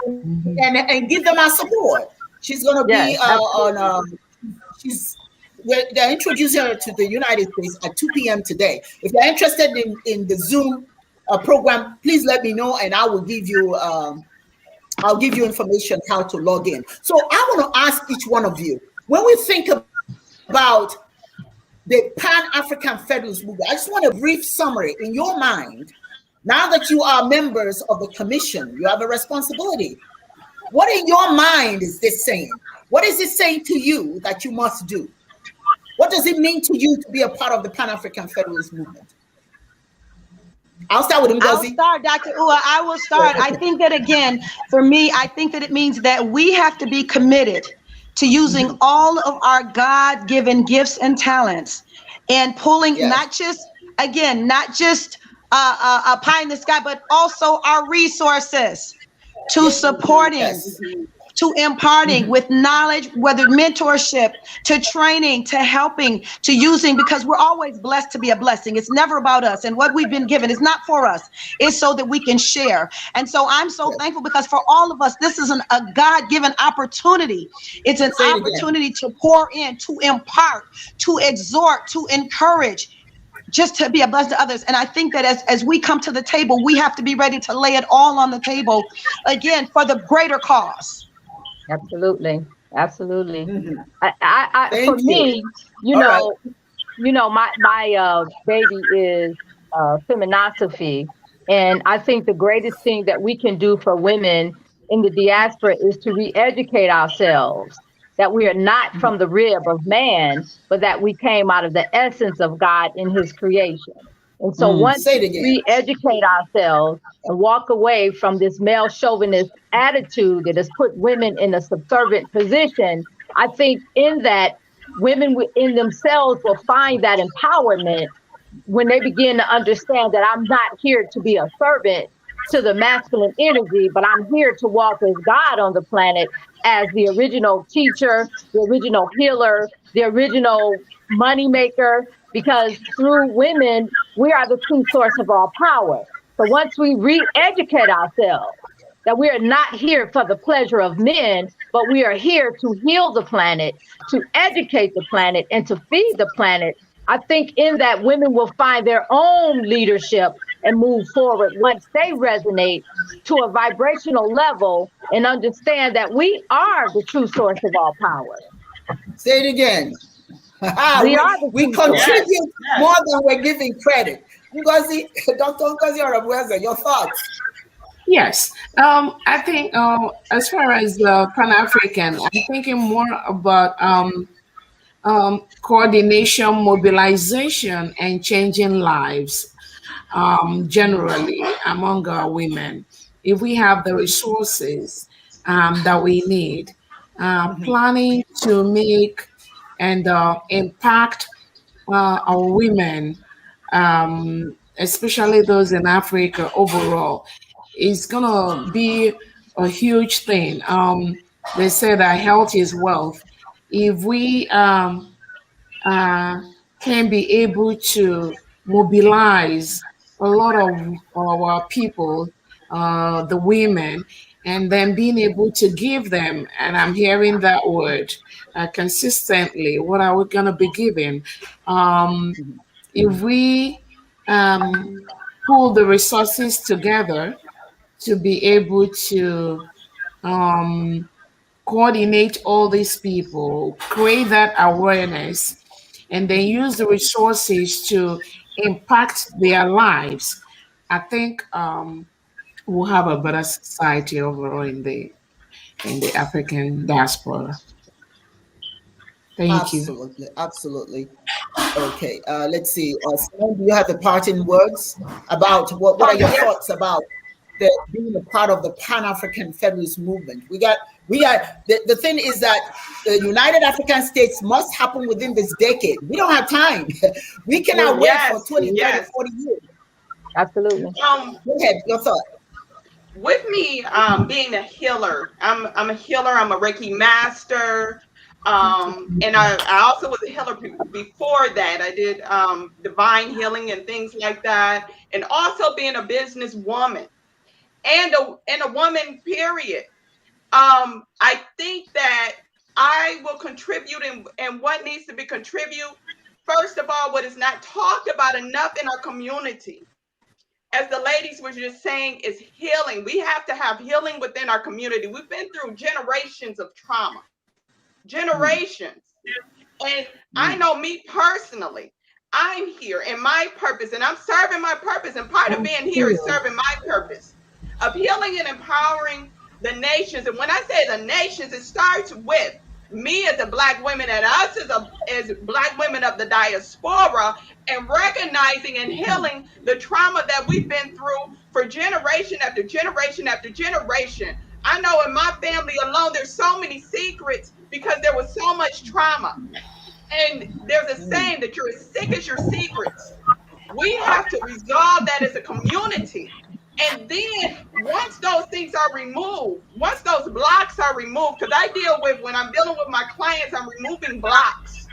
And give them our support. She's going to be they're introducing her to the United States at 2 p.m. today. If you're interested in the Zoom program, please let me know, and I will give you I'll give you information how to log in. So I want to ask each one of you, when we think about the Pan African Federalist movement, I just want a brief summary in your mind. Now that you are members of the commission, you have a responsibility. What in your mind is this saying? What is it saying to you that you must do? What does it mean to you to be a part of the Pan African Federalist movement? I'll start with Ngozi. I'll start, Dr. Ua. I will start. I think that, again, for me, I think that it means that we have to be committed to using all of our God-given gifts and talents and pulling not just a pie in the sky, but also our resources to supporting, to imparting with knowledge, whether mentorship, to training, to helping, to using, because we're always blessed to be a blessing. It's never about us. And what we've been given is not for us. It's so that we can share. And so I'm so thankful, because for all of us, this is a God-given opportunity. It's an opportunity to pour in, to impart, to exhort, to encourage, just to be a blessing to others. And I think that as we come to the table, we have to be ready to lay it all on the table, again, for the greater cause. Absolutely. Absolutely. Mm-hmm. For me, my baby is feminosophy. And I think the greatest thing that we can do for women in the diaspora is to re-educate ourselves, that we are not from the rib of man, but that we came out of the essence of God in his creation. And so once we re-educate ourselves and walk away from this male chauvinist attitude that has put women in a subservient position, I think in that women in themselves will find that empowerment when they begin to understand that I'm not here to be a servant to the masculine energy, but I'm here to walk as God on the planet, as the original teacher, the original healer, the original moneymaker, because through women, we are the true source of all power. So once we re-educate ourselves, that we are not here for the pleasure of men, but we are here to heal the planet, to educate the planet, and to feed the planet, I think in that women will find their own leadership and move forward once they resonate to a vibrational level and understand that we are the true source of all power. Say it again. we contribute more than we're giving credit. Ngozi, Dr. Ngozi Orabueze, your thoughts? Yes, I think as far as Pan-African, I'm thinking more about coordination, mobilization, and changing lives generally among our women. If we have the resources that we need, planning to make and impact our women, especially those in Africa overall, is gonna be a huge thing. They say that health is wealth. If we can be able to mobilize a lot of our people, the women, and then being able to give them, and I'm hearing that word consistently, what are we going to be giving? If we pull the resources together to be able to coordinate all these people, create that awareness, and then use the resources to impact their lives, I think we'll have a better society overall in the African diaspora. Thank you. Absolutely. Okay, let's see. Simone, do you have the parting words about what are your thoughts about being a part of the Pan-African Federalist movement? We got the thing is that the United African States must happen within this decade. We don't have time. We cannot wait for 20, 30, 40 years. Absolutely. Go ahead, your thought. With me being a healer, I'm a healer, I'm a Reiki master. And I also was a healer before that. I did divine healing and things like that. And also being a businesswoman and a woman, period. I think that I will contribute in what needs to be contributed. First of all, what is not talked about enough in our community. as the ladies were just saying, is healing. We have to have healing within our community. We've been through generations of trauma, generations. And I know me personally, I'm here in my purpose and I'm serving my purpose. And part of being here is serving my purpose of healing and empowering the nations. And when I say the nations, it starts with me as a Black woman and us as Black women of the diaspora, and recognizing and healing the trauma that we've been through for generation after generation after generation. I know in my family alone, there's so many secrets because there was so much trauma. And there's a saying that you're as sick as your secrets. We have to resolve that as a community. And then once those things are removed, once those blocks are removed, because I deal with, when I'm dealing with my clients, I'm removing blocks.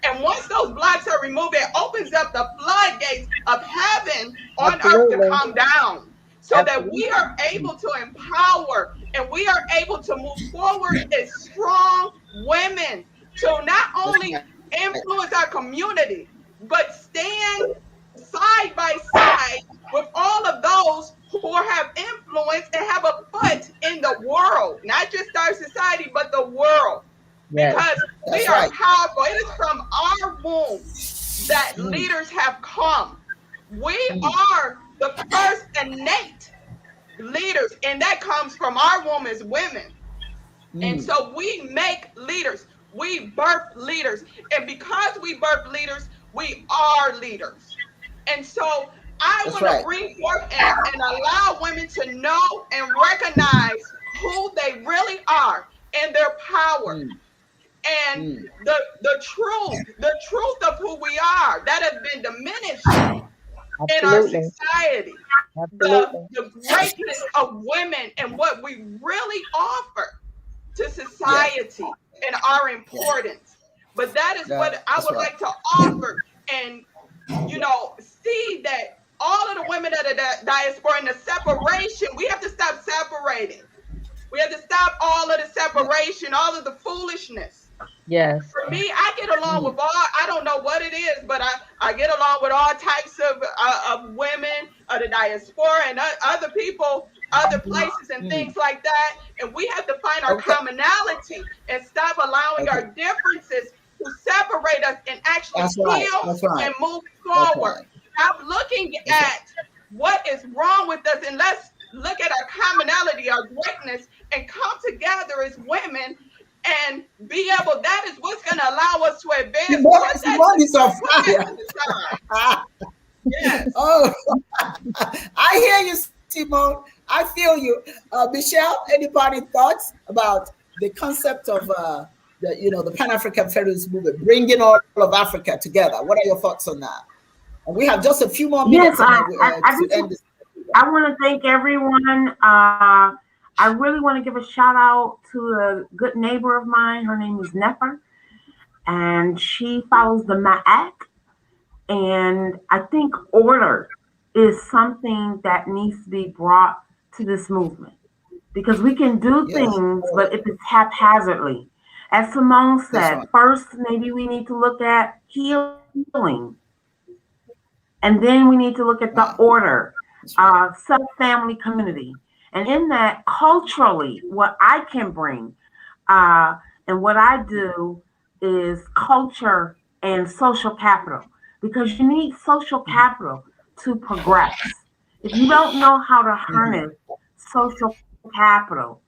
And once those blocks are removed, it opens up the floodgates of heaven on earth to come down, so that we are able to empower and we are able to move forward as strong women to not only influence our community, but stand side by side with all of those who have influence and have a foot in the world, not just our society, but the world. Because we are powerful. It is from our womb that leaders have come. We are the first innate leaders, and that comes from our womb as women. And so we make leaders. We birth leaders. And because we birth leaders, we are leaders. And so I want to bring forth and allow women to know and recognize who they really are and their power. And the truth of who we are that has been diminished in our society. The greatness of women and what we really offer to society and our importance. But that is what I would like to offer, and see that all of the women of the diaspora and the separation, we have to stop separating. We have to stop all of the separation, all of the foolishness. Yes. For me, I get along with all, I don't know what it is, but I get along with all types of women of the diaspora and other people, other places and things like that. And we have to find our commonality and stop allowing our differences to separate us and actually heal and move forward. Stop looking at what is wrong with us, and let's look at our commonality, our greatness, and come together as women and be able, that is what's going to allow us to advance. Simone is on fire. Yes. Oh, I hear you, Simone. I feel you. Michelle, any parting thoughts about the concept of the Pan African Federalist movement, bringing all of Africa together? What are your thoughts on that? And we have just a few more minutes to end this. I want to thank everyone. I really want to give a shout out to a good neighbor of mine. Her name is Nefer, and she follows the Ma'at. And I think order is something that needs to be brought to this movement, because we can do things, but if it's haphazardly, as Simone said, first maybe we need to look at healing, and then we need to look at the order, self-family community. And in that, culturally, what I can bring and what I do is culture and social capital, because you need social capital to progress. If you don't know how to harness social capital,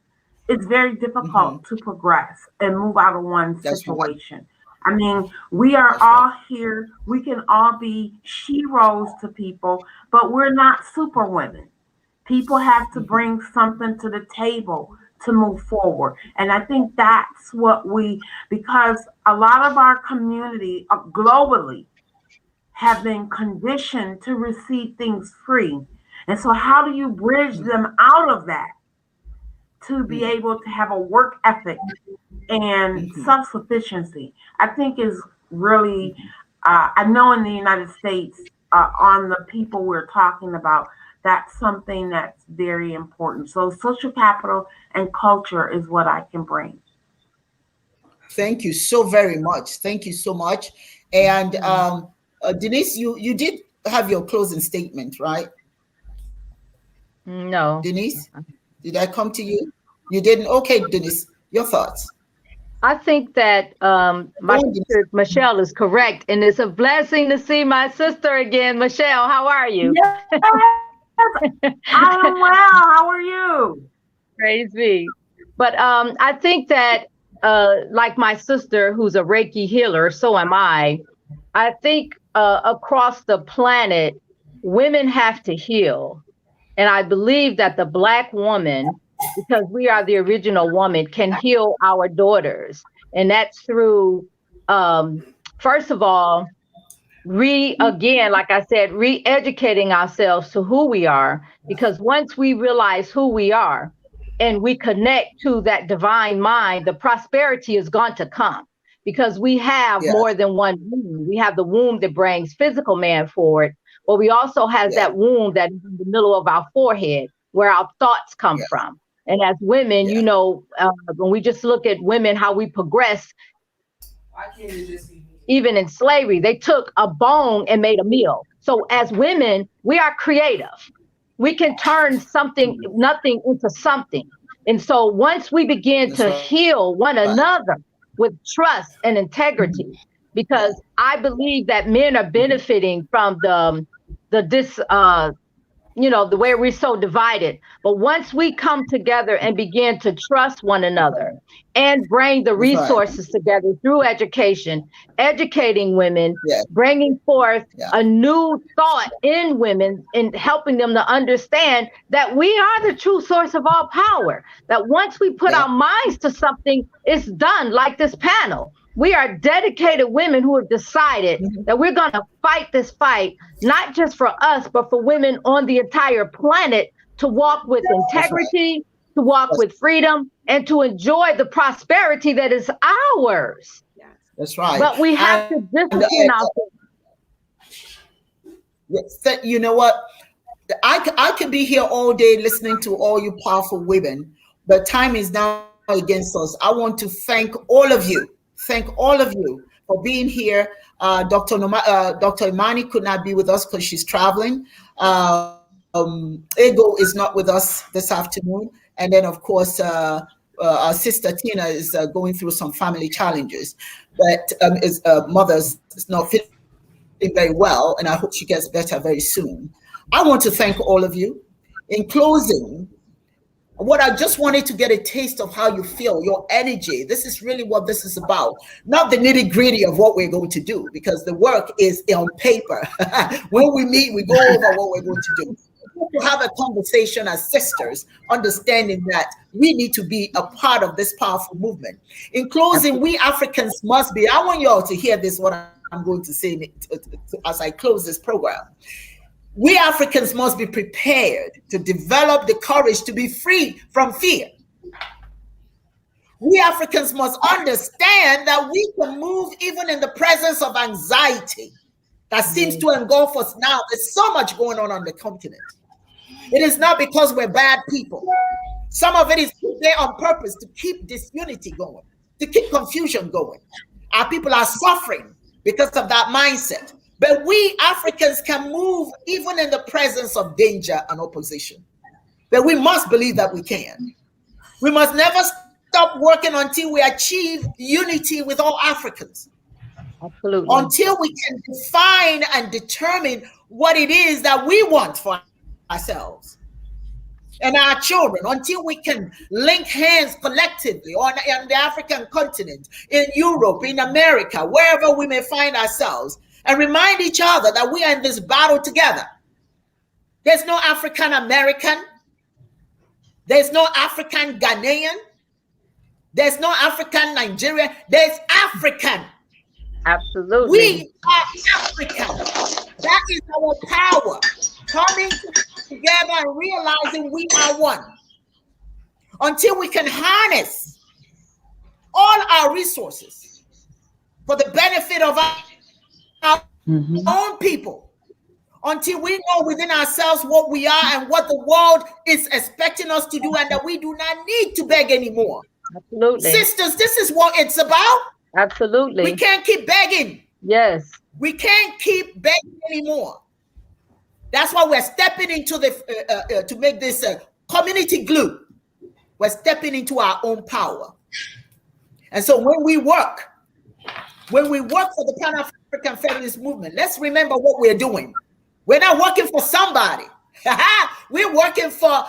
it's very difficult to progress and move out of one situation. I mean, we are all here. We can all be sheroes to people, but we're not super women. People have to bring something to the table to move forward. And I think that's what because a lot of our community globally have been conditioned to receive things free. And so how do you bridge them out of that to be able to have a work ethic and self-sufficiency? I think is really, I know in the United States, on the people we're talking about, that's something that's very important. So social capital and culture is what I can bring. Thank you so very much. Thank you so much. And Denise, you did have your closing statement, right? No. Denise, did I come to you? You didn't? Okay, Denise, your thoughts. I think that my sister Michelle is correct, and it's a blessing to see my sister again. Michelle, how are you? Yes, I am well. How are you? Praise be. But I think that like my sister, who's a Reiki healer, so am I. I think across the planet, women have to heal. And I believe that the Black woman, because we are the original woman, can heal our daughters. And that's through, first of all, like I said, re-educating ourselves to who we are. Because once we realize who we are and we connect to that divine mind, the prosperity is going to come. Because we have more than one womb. We have the womb that brings physical man forward, but we also have that womb that is in the middle of our forehead where our thoughts come from. And as women, you know, when we just look at women, how we progress, even in slavery, they took a bone and made a meal. So as women, we are creative. We can turn nothing into something. And so once we begin to heal one another with trust and integrity, because I believe that men are benefiting from the way we're so divided. But once we come together and begin to trust one another and bring the resources together through education, educating women, bringing forth a new thought in women and helping them to understand that we are the true source of all power, that once we put our minds to something, it's done. Like this panel. We are dedicated women who have decided that we're going to fight this fight, not just for us, but for women on the entire planet to walk with integrity, to walk with freedom, and to enjoy the prosperity that is ours. That's right. But we have to discipline ourselves. Yes, you know what? I could be here all day listening to all you powerful women, but time is now against us. I want to thank all of you. Thank all of you for being here. Dr. Imani could not be with us because she's traveling. Ego is not with us this afternoon. And then, of course, our sister Tina is going through some family challenges. But his mother's is not feeling very well, and I hope she gets better very soon. I want to thank all of you. In closing, what I just wanted to get a taste of how you feel, your energy. This is really what this is about, not the nitty-gritty of what we're going to do, because the work is on paper. When we meet, we go over what we're going to do. To have a conversation as sisters, understanding that we need to be a part of this powerful movement. In closing, we Africans must be, I want you all to hear this, what I'm going to say as I close this program. We Africans must be prepared to develop the courage to be free from fear. We Africans must understand that we can move even in the presence of anxiety that seems to engulf us now. There's so much going on the continent. It is not because we're bad people. Some of it is there on purpose to keep disunity going, to keep confusion going. Our people are suffering because of that mindset. But we Africans can move even in the presence of danger and opposition. But we must believe that we can. We must never stop working until we achieve unity with all Africans. Absolutely. Until we can define and determine what it is that we want for ourselves and our children, until we can link hands collectively on the African continent, in Europe, in America, wherever we may find ourselves, and remind each other that we are in this battle together. There's no African American. There's no African Ghanaian. There's no African Nigerian. There's African. Absolutely. We are African. That is our power. Coming together and realizing we are one. Until we can harness all our resources for the benefit of our own people, until we know within ourselves what we are and what the world is expecting us to do, and that we do not need to beg anymore. Absolutely. Sisters, this is what it's about. Absolutely. We can't keep begging. Yes. We can't keep begging anymore. That's why we're stepping into the to make this community glue. We're stepping into our own power. And so when we work for the Pan African Federalist movement, let's remember what we're doing. We're not working for somebody. We're working for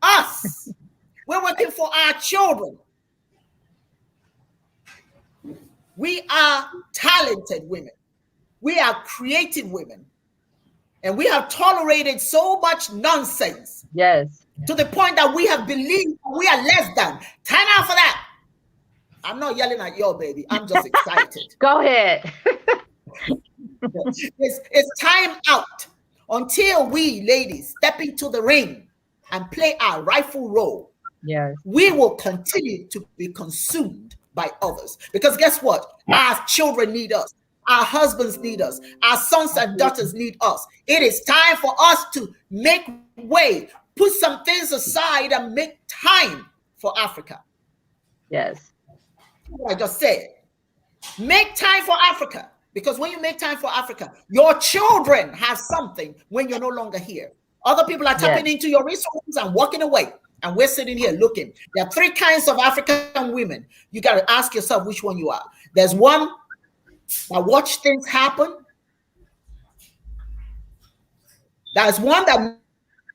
us. We're working for our children. We are talented women. We are creative women. And we have tolerated so much nonsense. Yes. To the point that we have believed we are less than. Time out for that. I'm not yelling at you, baby. I'm just excited. Go ahead. It's time out until we ladies step into the ring and play our rightful role. Yes. We will continue to be consumed by others. Because guess what? Our children need us. Our husbands need us. Our sons and daughters need us. It is time for us to make way, put some things aside and make time for Africa. Yes. What I just said. Make time for Africa. Because when you make time for Africa, your children have something when you're no longer here. Other people are tapping into your resources and walking away. And we're sitting here looking. There are 3 kinds of African women. You got to ask yourself which one you are. There's one that watch things happen. There's one that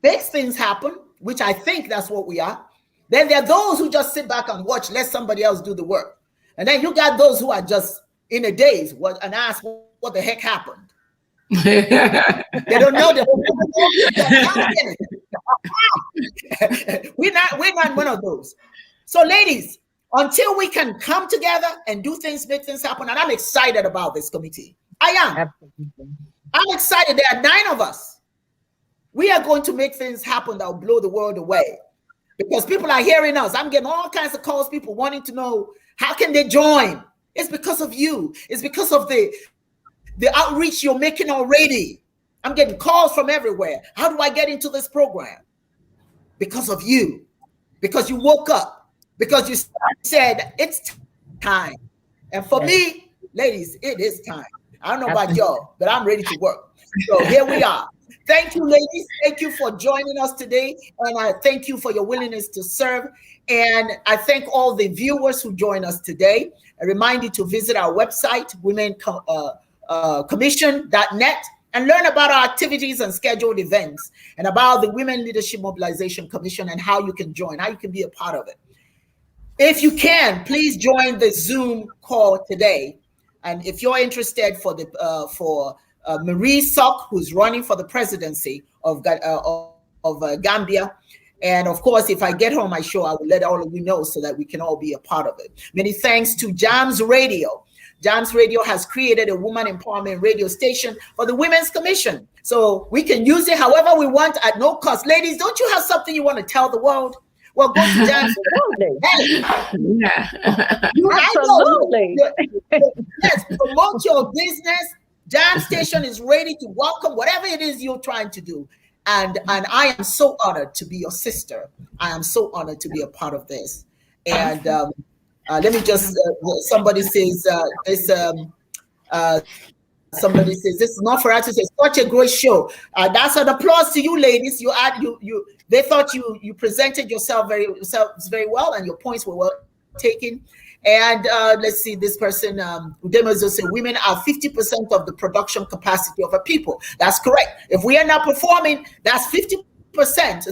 makes things happen, which I think that's what we are. Then there are those who just sit back and watch, let somebody else do the work. And then you got those who are just in a daze and ask what the heck happened. They don't know we're not one of those. So ladies, until we can come together and do things, make things happen, and I'm excited about this committee. I am. Absolutely. I'm excited. There are 9 of us. We are going to make things happen that will blow the world away. Because people are hearing us. I'm getting all kinds of calls, people wanting to know how can they join. It's because of you. It's because of the outreach you're making already. I'm getting calls from everywhere. How do I get into this program? Because of you. Because you woke up. Because you said it's time. And for me, ladies, it is time. I don't know about y'all, but I'm ready to work. So here we are. Thank you, ladies. Thank you for joining us today. And I thank you for your willingness to serve. And I thank all the viewers who joined us today. I remind you to visit our website, womencommission.net, and learn about our activities and scheduled events and about the Women Leadership Mobilization Commission and how you can join, how you can be a part of it. If you can, please join the Zoom call today. And if you're interested for Marie Sok, who's running for the presidency of Gambia. And of course, if I get her on my show, I will let all of you know so that we can all be a part of it. Many thanks to Jams Radio. Jams Radio has created a woman empowerment radio station for the Women's Commission. So we can use it however we want at no cost. Ladies, don't you have something you want to tell the world? Well, go to Jams. Hey. Absolutely. Yes, promote your business. Jam Station is ready to welcome whatever it is you're trying to do. And I am so honored to be your sister. I am so honored to be a part of this. And let me just, somebody says, somebody says, this is not for us to say, such a great show. That's an applause to you, ladies. They thought you presented yourselves very well, and your points were well taken. And let's see, this person, Udemozo said, women are 50% of the production capacity of a people. That's correct. If we are not performing, that's 50%.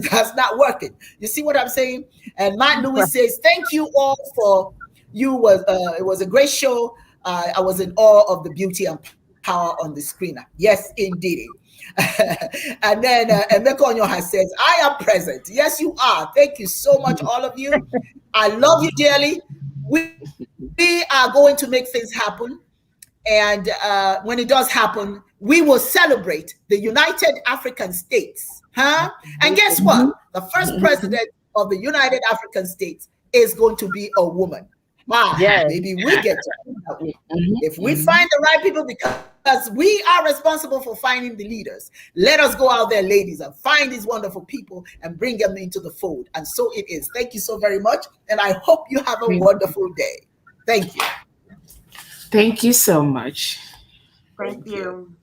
That's not working. You see what I'm saying? And Matt Lewis says, thank you all for you. It was a great show. I was in awe of the beauty and power on the screen. Yes, indeed. And then Emeka Onyoha says, I am present. Yes, you are. Thank you so much, all of you. I love you dearly. We are going to make things happen. And when it does happen, we will celebrate the United African States. And guess what? The first president of the United African States is going to be a woman. Wow, yes. Maybe we get to if we find the right people, because we are responsible for finding the leaders. Let us go out there, ladies, and find these wonderful people and bring them into the fold. And so it is. Thank you so very much. And I hope you have a wonderful day. Thank you. Thank you so much. Thank you.